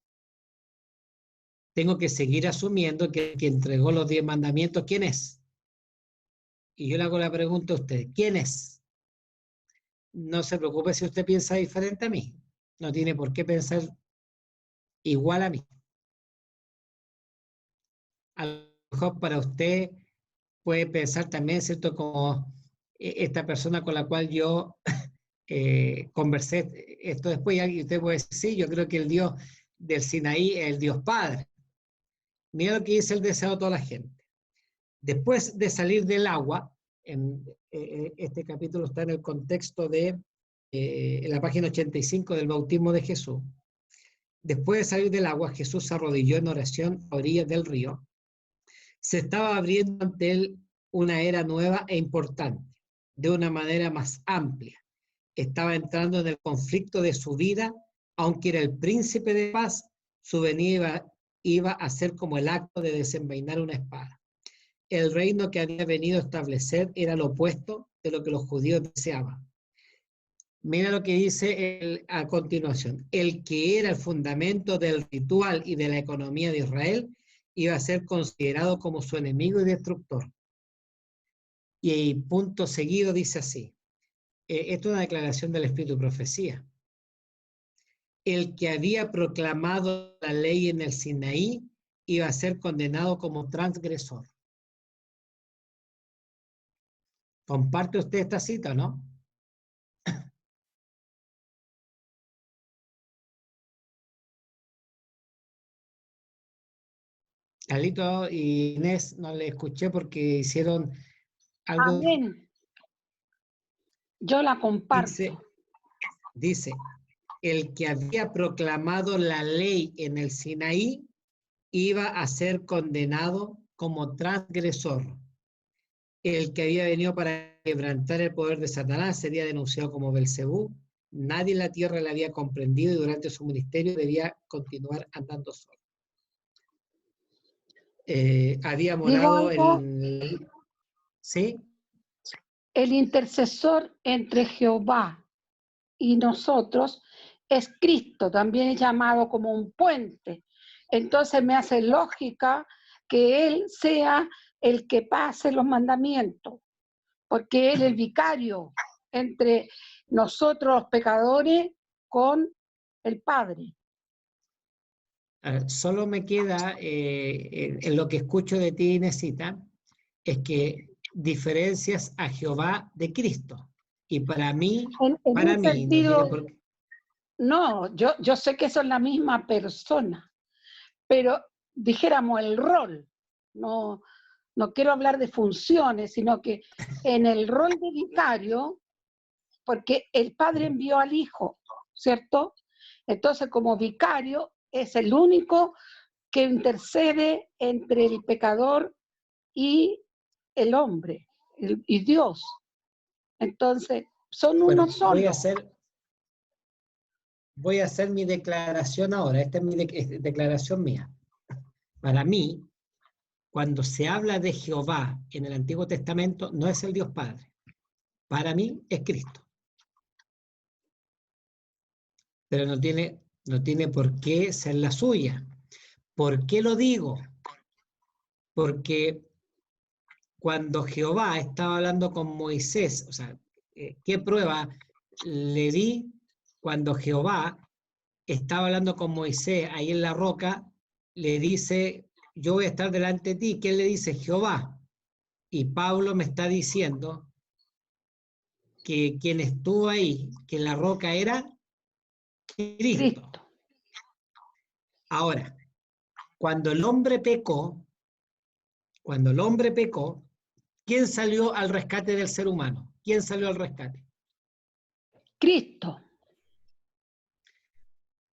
tengo que seguir asumiendo que el que entregó los 10 mandamientos, ¿quién es? Y yo le hago la pregunta a usted, ¿quién es? No se preocupe si usted piensa diferente a mí, no tiene por qué pensar igual a mí. A lo mejor para usted puede pensar también, ¿cierto? Como esta persona con la cual yo conversé esto después, y usted puede decir, sí, yo creo que el Dios del Sinaí es el Dios Padre. Mira lo que dice el deseo de toda la gente. Después de salir del agua, este capítulo está en el contexto de en la página 85 del bautismo de Jesús. Después de salir del agua, Jesús se arrodilló en oración a orillas del río. Se estaba abriendo ante él una era nueva e importante, de una manera más amplia. Estaba entrando en el conflicto de su vida, aunque era el príncipe de paz, su venida iba a ser como el acto de desenvainar una espada. El reino que había venido a establecer era lo opuesto de lo que los judíos deseaban. Mira lo que dice a continuación. El que era el fundamento del ritual y de la economía de Israel iba a ser considerado como su enemigo y destructor. Y punto seguido dice así. Esto es una declaración del Espíritu de Profecía. El que había proclamado la ley en el Sinaí iba a ser condenado como transgresor. ¿Comparte usted esta cita, no? Carlito y Inés no le escuché porque hicieron algo. Amén. Yo la comparto. Dice, el que había proclamado la ley en el Sinaí iba a ser condenado como transgresor. El que había venido para quebrantar el poder de Satanás sería denunciado como Belcebú. Nadie en la tierra le había comprendido y durante su ministerio debía continuar andando solo. Había morado en... ¿Sí? El intercesor entre Jehová y nosotros es Cristo, también es llamado como un puente. Entonces me hace lógica que Él sea el que pase los mandamientos, porque Él es el vicario entre nosotros los pecadores con el Padre. Solo me queda, en lo que escucho de ti, Inesita, es que diferencias a Jehová de Cristo. Y para mí, En un no sentido, tiene por qué. no, yo sé que son la misma persona, pero dijéramos el rol, no quiero hablar de funciones, sino que en el rol de vicario, porque el Padre envió al Hijo, ¿cierto? Entonces, como vicario, es el único que intercede entre el pecador y el hombre, y Dios. Entonces, son Bueno, uno solo. voy a hacer mi declaración ahora. Esta es mi declaración mía. Para mí, cuando se habla de Jehová en el Antiguo Testamento, no es el Dios Padre. Para mí es Cristo. Pero no tiene por qué ser la suya. ¿Por qué lo digo? Porque cuando Jehová estaba hablando con Moisés, o sea, ¿qué prueba le di cuando Jehová estaba hablando con Moisés ahí en la roca? Le dice, yo voy a estar delante de ti. ¿Qué le dice? Jehová. Y Pablo me está diciendo que quien estuvo ahí, que la roca era Cristo. Ahora, cuando el hombre pecó, ¿quién salió al rescate del ser humano? ¿Quién salió al rescate? Cristo.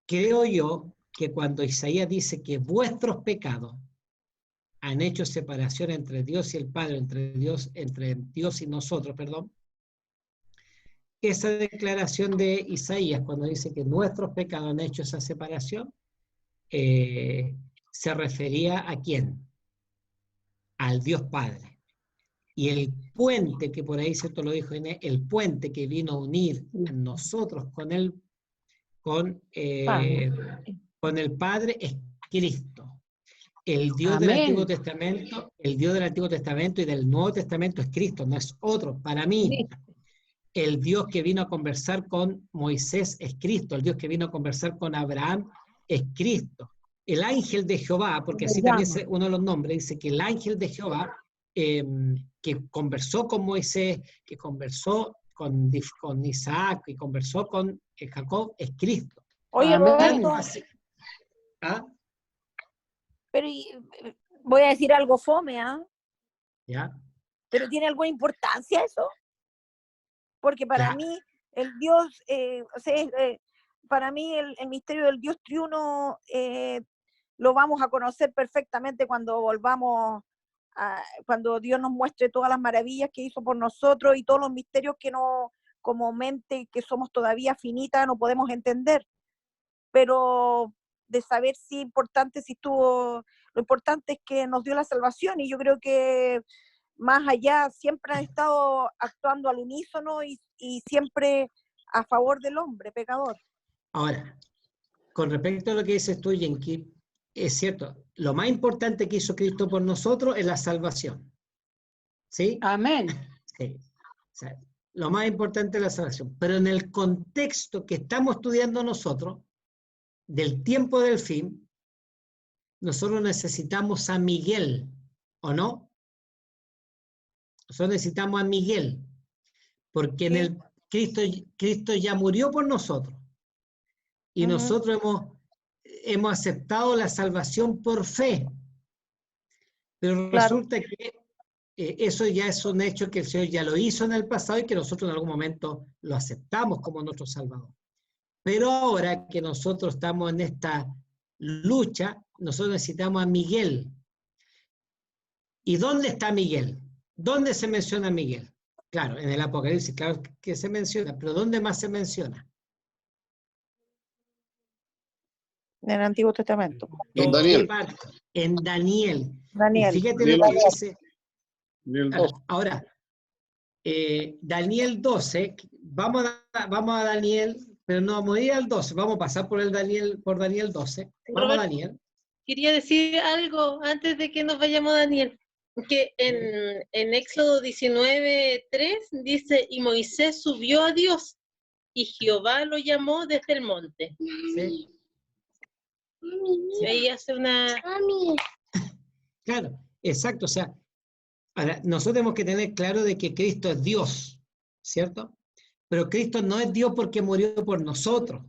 Creo yo que cuando Isaías dice que vuestros pecados han hecho separación entre Dios y el Padre, entre Dios y nosotros, perdón, esa declaración de Isaías, cuando dice que nuestros pecados han hecho esa separación, se refería ¿a quién? Al Dios Padre. Y el puente, que por ahí cierto lo dijo Inés, el puente que vino a unir a nosotros con el Padre es Cristo. El Dios del Antiguo Testamento, y del Nuevo Testamento es Cristo, no es otro. Para mí, el Dios que vino a conversar con Moisés es Cristo, el Dios que vino a conversar con Abraham es Cristo. El ángel de Jehová, porque así también es uno de los nombres, dice que el ángel de Jehová que conversó con Moisés, que conversó con Isaac, que conversó con Jacob, es Cristo. Oye, Roberto, ¿Ah? pero voy a decir algo fome, ¿ah? ¿Ya? ¿Pero tiene alguna importancia eso? Porque para mí, el Dios, para mí el misterio del Dios triuno lo vamos a conocer perfectamente cuando volvamos, cuando Dios nos muestre todas las maravillas que hizo por nosotros y todos los misterios que no, como mente que somos todavía finitas, no podemos entender. Pero de saber si importante, lo importante es que nos dio la salvación, y yo creo que más allá siempre han estado actuando al unísono y siempre a favor del hombre pecador. Ahora, con respecto a lo que dices tú, Yenki, es cierto, lo más importante que hizo Cristo por nosotros es la salvación. ¿Sí? Amén. Sí. O sea, lo más importante es la salvación. Pero en el contexto que estamos estudiando nosotros, del tiempo del fin, nosotros necesitamos a Miguel, ¿o no? Nosotros necesitamos a Miguel, porque en el Cristo ya murió por nosotros. Y nosotros hemos aceptado la salvación por fe. Pero resulta que eso ya es un hecho que el Señor ya lo hizo en el pasado y que nosotros en algún momento lo aceptamos como nuestro Salvador. Pero ahora que nosotros estamos en esta lucha, nosotros necesitamos a Miguel. ¿Y dónde está Miguel? ¿Dónde se menciona Miguel? Claro, en el Apocalipsis, claro que se menciona, pero ¿dónde más se menciona? En el Antiguo Testamento. En Daniel. En Daniel. Daniel. Y fíjate Daniel lo que 12. dice. Daniel 12. Ahora, Daniel 12, vamos a Daniel, pero no vamos a ir al 12, vamos a pasar por Daniel 12. Vamos a Daniel. Quería decir algo antes de que nos vayamos a Daniel, que en Éxodo 19:3 dice, y Moisés subió a Dios, y Jehová lo llamó desde el monte. ¿Sí? Ahí hace una... Claro, exacto. O sea, ahora, nosotros tenemos que tener claro de que Cristo es Dios, ¿cierto? Pero Cristo no es Dios porque murió por nosotros.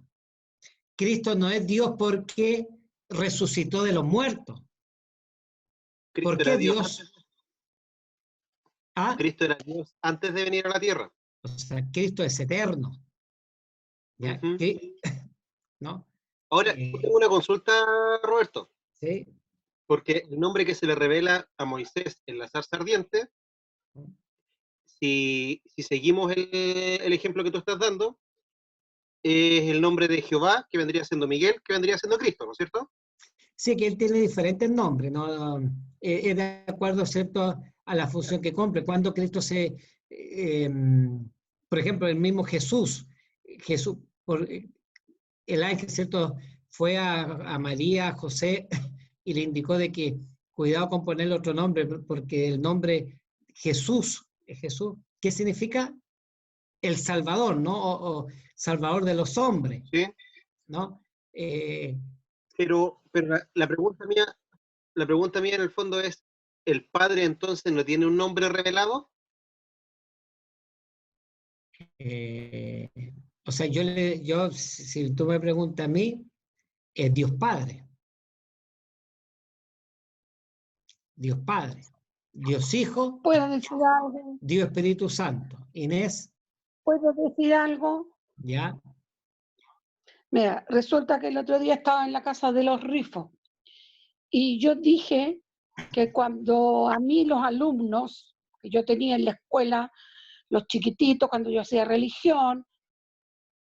Cristo no es Dios porque resucitó de los muertos. Cristo ¿Por era qué Dios Dios? antes, ¿Ah? Cristo era Dios antes de venir a la tierra. O sea, Cristo es eterno. ¿Ya? Ujú. ¿No? Ahora, tengo una consulta, Roberto, ¿Sí? porque el nombre que se le revela a Moisés en la zarza ardiente, si seguimos el ejemplo que tú estás dando, es el nombre de Jehová, que vendría siendo Miguel, que vendría siendo Cristo, ¿no es cierto? Sí, que él tiene diferentes nombres, ¿no? Es de acuerdo, ¿cierto?, a la función que cumple. Cuando Cristo por ejemplo, el mismo Jesús, el ángel, ¿cierto?, fue a María, a José, y le indicó de que cuidado con ponerle otro nombre, porque el nombre Jesús, ¿qué significa? El Salvador, ¿no? O Salvador de los hombres, Sí. ¿no? Pero la pregunta mía en el fondo es, ¿el Padre entonces no tiene un nombre revelado? O sea, si tú me preguntas a mí, es Dios Padre, Dios Padre, Dios Hijo, ¿Puedo decir algo? Dios Espíritu Santo. Inés, ¿Puedo decir algo? ¿ya? Mira, resulta que el otro día estaba en la casa de los Rifos y yo dije que cuando a mí los alumnos que yo tenía en la escuela, los chiquititos, cuando yo hacía religión,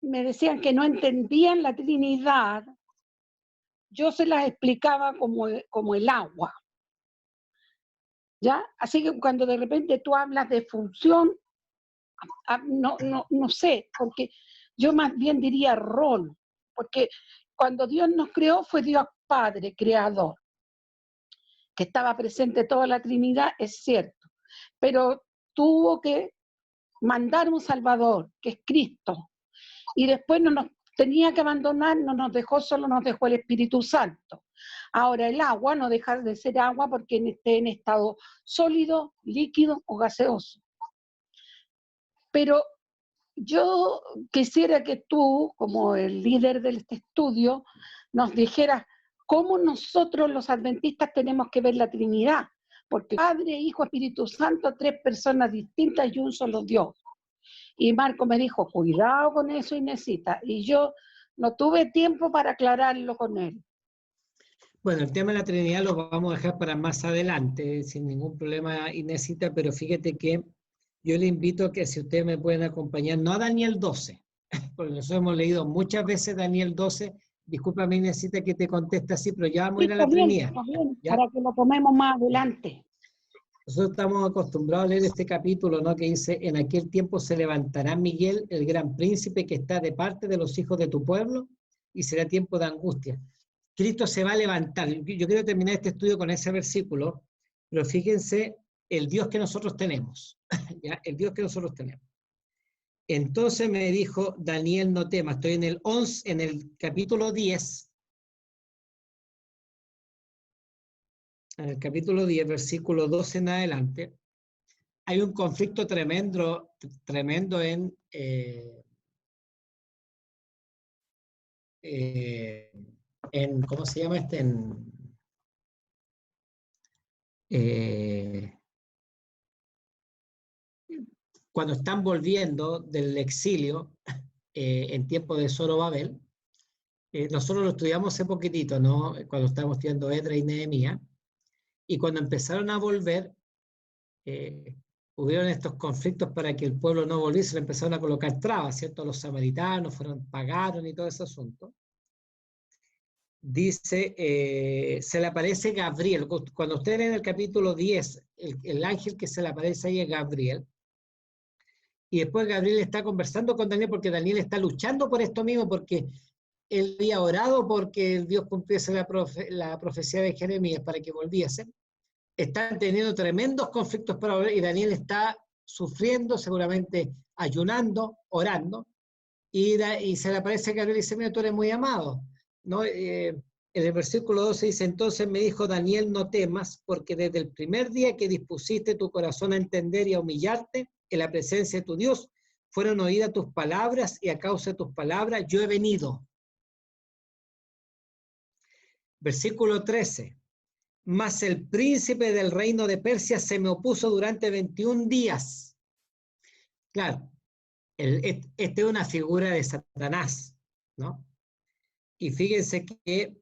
me decían que no entendían la Trinidad, yo se las explicaba como el agua, ¿ya? Así que cuando de repente tú hablas de función, no sé, porque yo más bien diría rol, porque cuando Dios nos creó fue Dios Padre, creador, que estaba presente toda la Trinidad, es cierto, pero tuvo que mandar un Salvador, que es Cristo, y después no nos tenía que abandonar, no nos dejó solo, nos dejó el Espíritu Santo. Ahora el agua no deja de ser agua porque esté en estado sólido, líquido o gaseoso. Pero yo quisiera que tú, como el líder de este estudio, nos dijeras cómo nosotros los adventistas tenemos que ver la Trinidad, porque Padre, Hijo, Espíritu Santo, tres personas distintas y un solo Dios. Y Marco me dijo, cuidado con eso, Inesita, y yo no tuve tiempo para aclararlo con él. Bueno, el tema de la Trinidad lo vamos a dejar para más adelante, sin ningún problema, Inesita, pero fíjate que yo le invito a que si ustedes me pueden acompañar, no a Daniel 12, porque nosotros hemos leído muchas veces Daniel 12, discúlpame Inesita que te conteste así, pero ya vamos a ir a la Trinidad. Está bien, ¿Ya? para que lo tomemos más adelante. Nosotros estamos acostumbrados a leer este capítulo, ¿no?, que dice, en aquel tiempo se levantará Miguel, el gran príncipe que está de parte de los hijos de tu pueblo, y será tiempo de angustia. Cristo se va a levantar. Yo quiero terminar este estudio con ese versículo, pero fíjense el Dios que nosotros tenemos, ¿ya? El Dios que nosotros tenemos. Entonces me dijo, Daniel, no temas, estoy en el capítulo 10, en el capítulo 10, versículo 12 en adelante, hay un conflicto tremendo ¿cómo se llama este? Cuando están volviendo del exilio en tiempo de Zorobabel, nosotros lo estudiamos hace poquitito, ¿no?, cuando estábamos estudiando Edra y Nehemías, y cuando empezaron a volver, hubieron estos conflictos para que el pueblo no volviese, le empezaron a colocar trabas, ¿cierto? Los samaritanos pagaron y todo ese asunto. Dice, se le aparece Gabriel. Cuando ustedes leen el capítulo 10, el ángel que se le aparece ahí es Gabriel. Y después Gabriel está conversando con Daniel porque Daniel está luchando por esto mismo, porque él había orado porque Dios cumpliese la profecía de Jeremías para que volviese. Están teniendo tremendos conflictos para volver y Daniel está sufriendo, seguramente ayunando, orando. y se le aparece Gabriel y dice, mira, tú eres muy amado, ¿no? En el versículo 12 dice, entonces me dijo Daniel, no temas, porque desde el primer día que dispusiste tu corazón a entender y a humillarte en la presencia de tu Dios, fueron oídas tus palabras, y a causa de tus palabras yo he venido. Versículo 13. Mas el príncipe del reino de Persia se me opuso durante 21 días. Claro, esta es una figura de Satanás, ¿no? Y fíjense que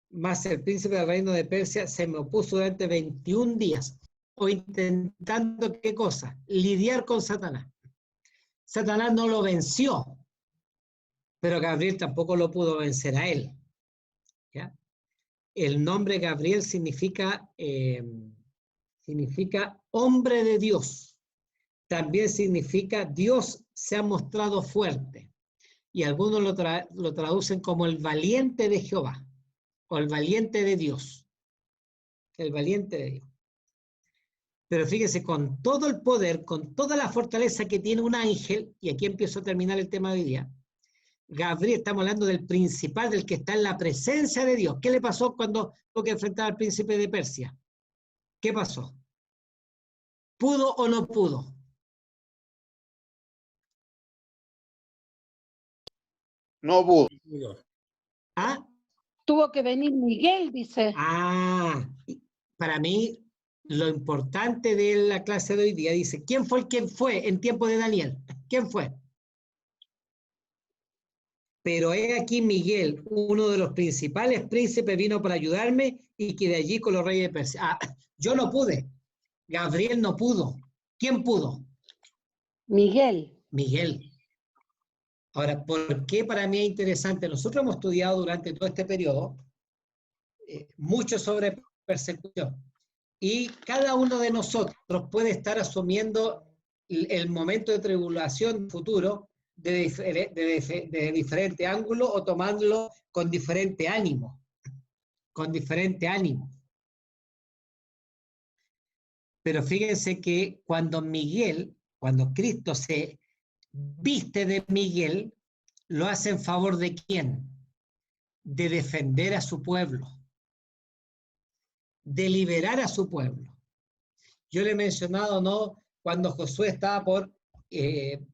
más el príncipe del reino de Persia se me opuso durante 21 días, o intentando, ¿qué cosa? Lidiar con Satanás. Satanás no lo venció, pero Gabriel tampoco lo pudo vencer a él, ¿ya? El nombre Gabriel significa hombre de Dios. También significa Dios se ha mostrado fuerte. Y algunos lo traducen como el valiente de Jehová, o el valiente de Dios. El valiente de Dios. Pero fíjese, con todo el poder, con toda la fortaleza que tiene un ángel, y aquí empiezo a terminar el tema de hoy día, Gabriel, estamos hablando del principal, del que está en la presencia de Dios. ¿Qué le pasó cuando tuvo que enfrentar al príncipe de Persia? ¿Qué pasó? ¿Pudo o no pudo? No pudo. ¿Ah? Tuvo que venir Miguel, dice. Ah, para mí, lo importante de la clase de hoy día dice, ¿quién fue el que fue en tiempo de Daniel? ¿Quién fue? Pero he aquí Miguel, uno de los principales príncipes, vino para ayudarme y que de allí con los reyes de Persia. Ah, yo no pude. Gabriel no pudo. ¿Quién pudo? Miguel. Miguel. Ahora, ¿por qué para mí es interesante? Nosotros hemos estudiado durante todo este periodo mucho sobre persecución. Y cada uno de nosotros puede estar asumiendo el momento de tribulación futuro de diferente ángulo o tomándolo con diferente ánimo. Con diferente ánimo. Pero fíjense que cuando Cristo se viste de Miguel, lo hace en favor de ¿quién? De defender a su pueblo. De liberar a su pueblo. Yo le he mencionado, ¿no? Cuando Josué estaba por ir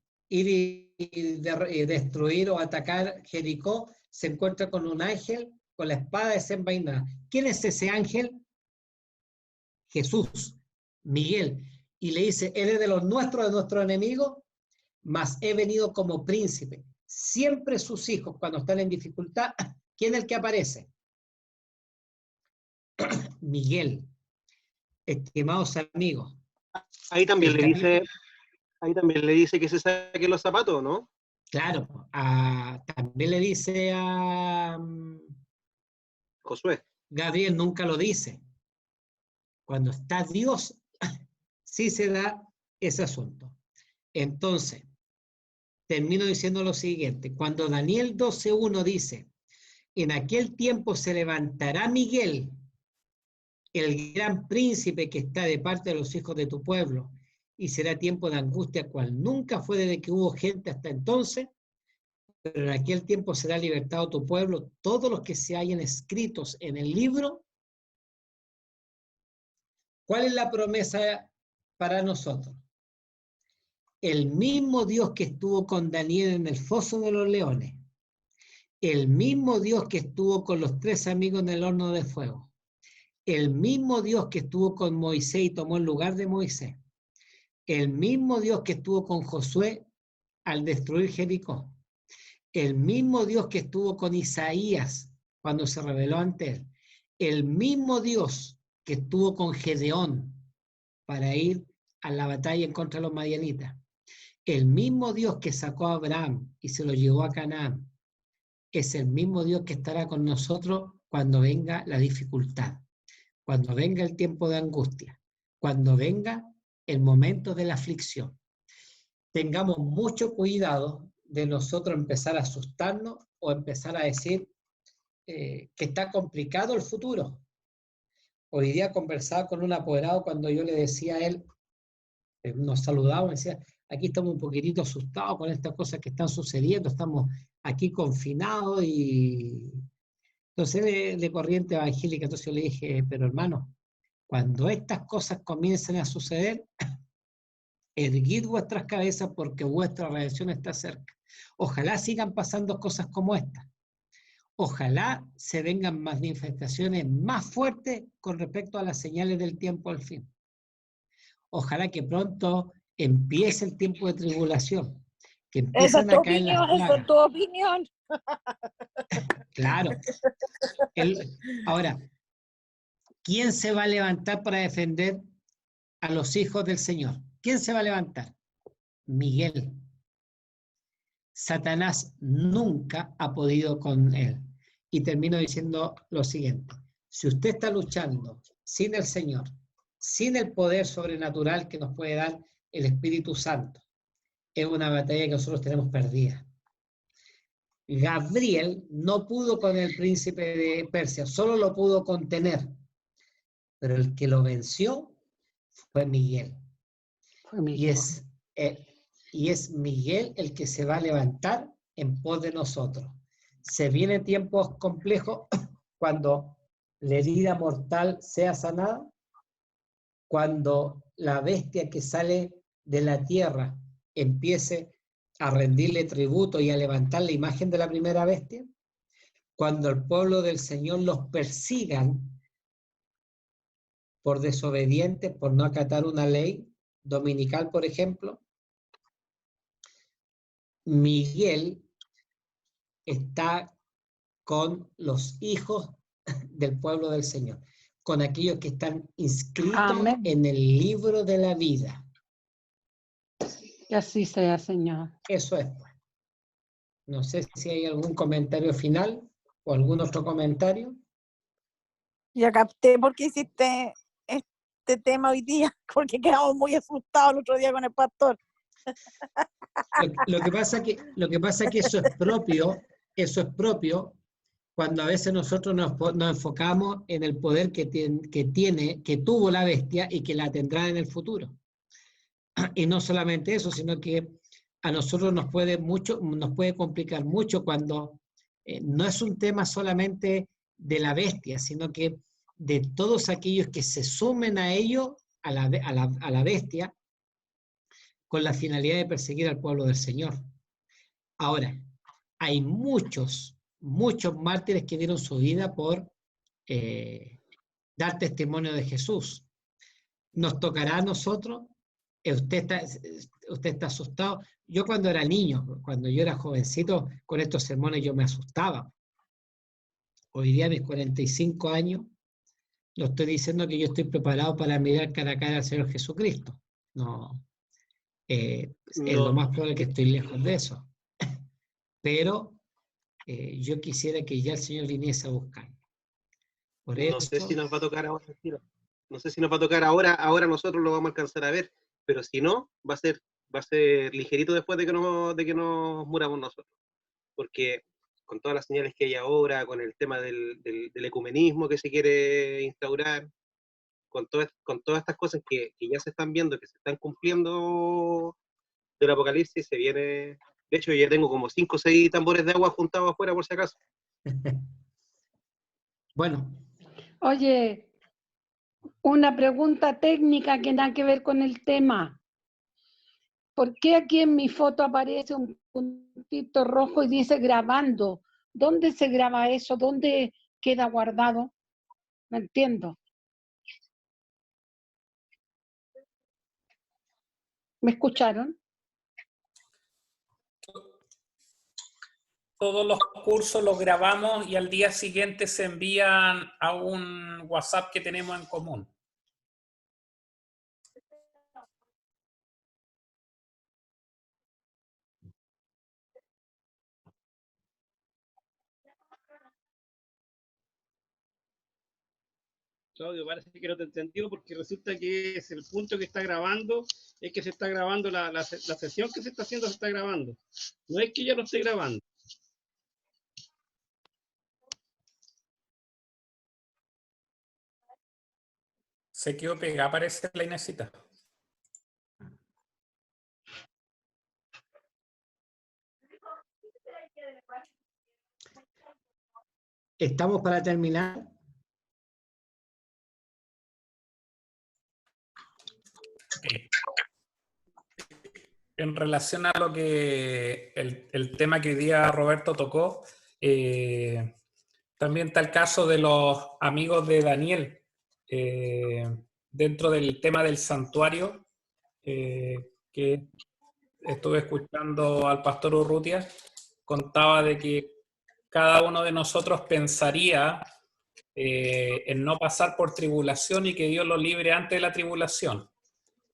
y destruir o atacar Jericó, se encuentra con un ángel con la espada desenvainada. ¿Quién es ese ángel? Jesús, Miguel. Y le dice, él es de los nuestros, de nuestro enemigo, mas he venido como príncipe. Siempre sus hijos, cuando están en dificultad, ¿quién es el que aparece? Miguel. Estimados amigos. Ahí también le dice que se saque los zapatos, ¿no? Claro, también le dice a Josué. Gabriel, nunca lo dice. Cuando está Dios, sí se da ese asunto. Entonces, termino diciendo lo siguiente. Cuando Daniel 12:1 dice, en aquel tiempo se levantará Miguel, el gran príncipe que está de parte de los hijos de tu pueblo, y será tiempo de angustia cual nunca fue desde que hubo gente hasta entonces, pero en aquel tiempo será libertado tu pueblo, todos los que se hayan escritos en el libro. ¿Cuál es la promesa para nosotros? El mismo Dios que estuvo con Daniel en el foso de los leones, el mismo Dios que estuvo con los 3 amigos en el horno de fuego, el mismo Dios que estuvo con Moisés y tomó el lugar de Moisés, el mismo Dios que estuvo con Josué al destruir Jericó, el mismo Dios que estuvo con Isaías cuando se rebeló ante él, el mismo Dios que estuvo con Gedeón para ir a la batalla en contra de los madianitas, el mismo Dios que sacó a Abraham y se lo llevó a Canaán, es el mismo Dios que estará con nosotros cuando venga la dificultad, cuando venga el tiempo de angustia, cuando venga el momento de la aflicción. Tengamos mucho cuidado de nosotros empezar a asustarnos o empezar a decir que está complicado el futuro. Hoy día conversaba con un apoderado cuando yo le decía a él, nos saludábamos, decía, aquí estamos un poquitito asustados con estas cosas que están sucediendo, estamos aquí confinados y... Entonces de corriente evangélica, entonces yo le dije, pero hermano, cuando estas cosas comiencen a suceder, erguid vuestras cabezas porque vuestra redención está cerca. Ojalá sigan pasando cosas como estas. Ojalá se vengan manifestaciones más fuertes con respecto a las señales del tiempo al fin. Ojalá que pronto empiece el tiempo de tribulación, que Esa empiecen es tu a caer las opinión, esa es plagas. tu opinión. Claro. Ahora, ¿quién se va a levantar para defender a los hijos del Señor? ¿Quién se va a levantar? Miguel. Satanás nunca ha podido con él. Y termino diciendo lo siguiente. Si usted está luchando sin el Señor, sin el poder sobrenatural que nos puede dar el Espíritu Santo, es una batalla que nosotros tenemos perdida. Gabriel no pudo con el príncipe de Persia, solo lo pudo contener. Pero el que lo venció fue Miguel. Y es Miguel el que se va a levantar en pos de nosotros. Se vienen tiempos complejos cuando la herida mortal sea sanada, cuando la bestia que sale de la tierra empiece a rendirle tributo y a levantar la imagen de la primera bestia, cuando el pueblo del Señor los persigan por desobedientes, por no acatar una ley dominical, por ejemplo, Miguel está con los hijos del pueblo del Señor, con aquellos que están inscritos Amén. en el libro de la vida. Que así sea, Señor. Eso es. No sé si hay algún comentario final o algún otro comentario. Ya capté por qué hiciste este tema hoy día, porque quedamos muy asustados el otro día con el pastor. Lo que pasa que eso es propio cuando a veces nosotros nos enfocamos en el poder que tuvo la bestia y que la tendrá en el futuro. Y no solamente eso, sino que a nosotros nos puede complicar mucho cuando no es un tema solamente de la bestia, sino que de todos aquellos que se sumen a ello, a la bestia, con la finalidad de perseguir al pueblo del Señor. Ahora, hay muchos mártires que dieron su vida por dar testimonio de Jesús. ¿Nos tocará a nosotros? Usted está asustado. Yo cuando era niño, cuando yo era jovencito, con estos sermones yo me asustaba. Hoy día, a mis 45 años, no estoy diciendo que yo estoy preparado para mirar cara a cara al Señor Jesucristo. No. Es lo más probable que estoy lejos de eso. Pero yo quisiera que ya el Señor viniese a buscar. Por eso, no sé si nos va a tocar ahora. No sé si nos va a tocar ahora nosotros lo vamos a alcanzar a ver, pero si no, va a ser ligerito después de que nos muramos nosotros. Porque con todas las señales que hay ahora, con el tema del ecumenismo que se quiere instaurar, con todas estas cosas que ya se están viendo, que se están cumpliendo del Apocalipsis, se viene... De hecho, ya tengo como 5 o 6 tambores de agua juntados afuera, por si acaso. bueno. Oye, una pregunta técnica que nada que ver con el tema. ¿Por qué aquí en mi foto aparece un puntito rojo y dice grabando? ¿Dónde se graba eso? ¿Dónde queda guardado? No entiendo. ¿Me escucharon? Todos los cursos los grabamos y al día siguiente se envían a un WhatsApp que tenemos en común. Claudio, parece que no te entendió porque resulta que es el punto que está grabando, es que se está grabando, la sesión que se está haciendo se está grabando. No es que yo lo esté grabando. Se quedó pegada, parece la Inesita. ¿Estamos para terminar? En relación a lo que el tema que hoy día Roberto tocó, también está el caso de los amigos de Daniel, dentro del tema del santuario, que estuve escuchando al pastor Urrutia, contaba de que cada uno de nosotros pensaría en no pasar por tribulación y que Dios lo libre antes de la tribulación.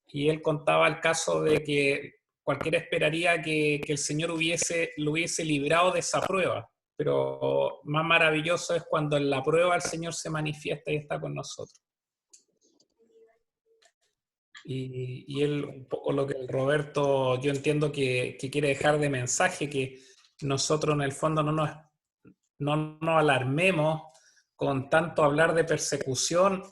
Y él contaba el caso de que cualquiera esperaría que el Señor lo hubiese librado de esa prueba, pero más maravilloso es cuando en la prueba el Señor se manifiesta y está con nosotros. Y él, un poco lo que el Roberto, yo entiendo que quiere dejar de mensaje, que nosotros en el fondo no nos alarmemos con tanto hablar de persecución,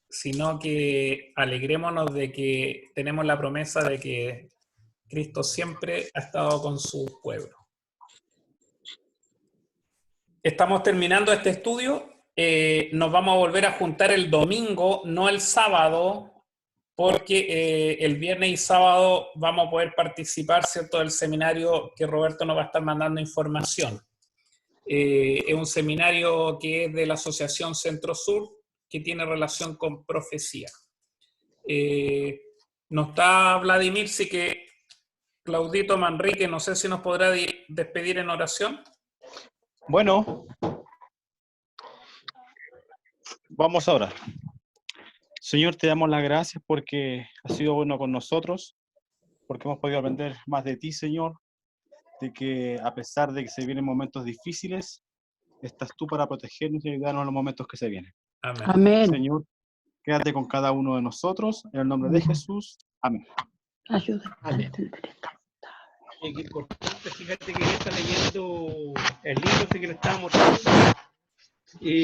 sino que alegrémonos de que tenemos la promesa de que Cristo siempre ha estado con su pueblo. Estamos terminando este estudio. Nos vamos a volver a juntar el domingo, no el sábado, porque el viernes y sábado vamos a poder participar, ¿cierto?, del seminario que Roberto nos va a estar mandando información. Es un seminario que es de la Asociación Centro Sur, que tiene relación con profecía. No está Vladimir, sí que Claudito Manrique, no sé si nos podrá despedir en oración. Bueno, vamos a orar. Señor, te damos las gracias porque has sido bueno con nosotros, porque hemos podido aprender más de ti, Señor, de que a pesar de que se vienen momentos difíciles, estás tú para protegernos y ayudarnos en los momentos que se vienen. Amén. Amén. Señor, quédate con cada uno de nosotros, en el nombre de Jesús. Amén. Ayúdame. Amén. Qué importante, fíjate que ella está leyendo el libro ese que le estaba mostrando. Y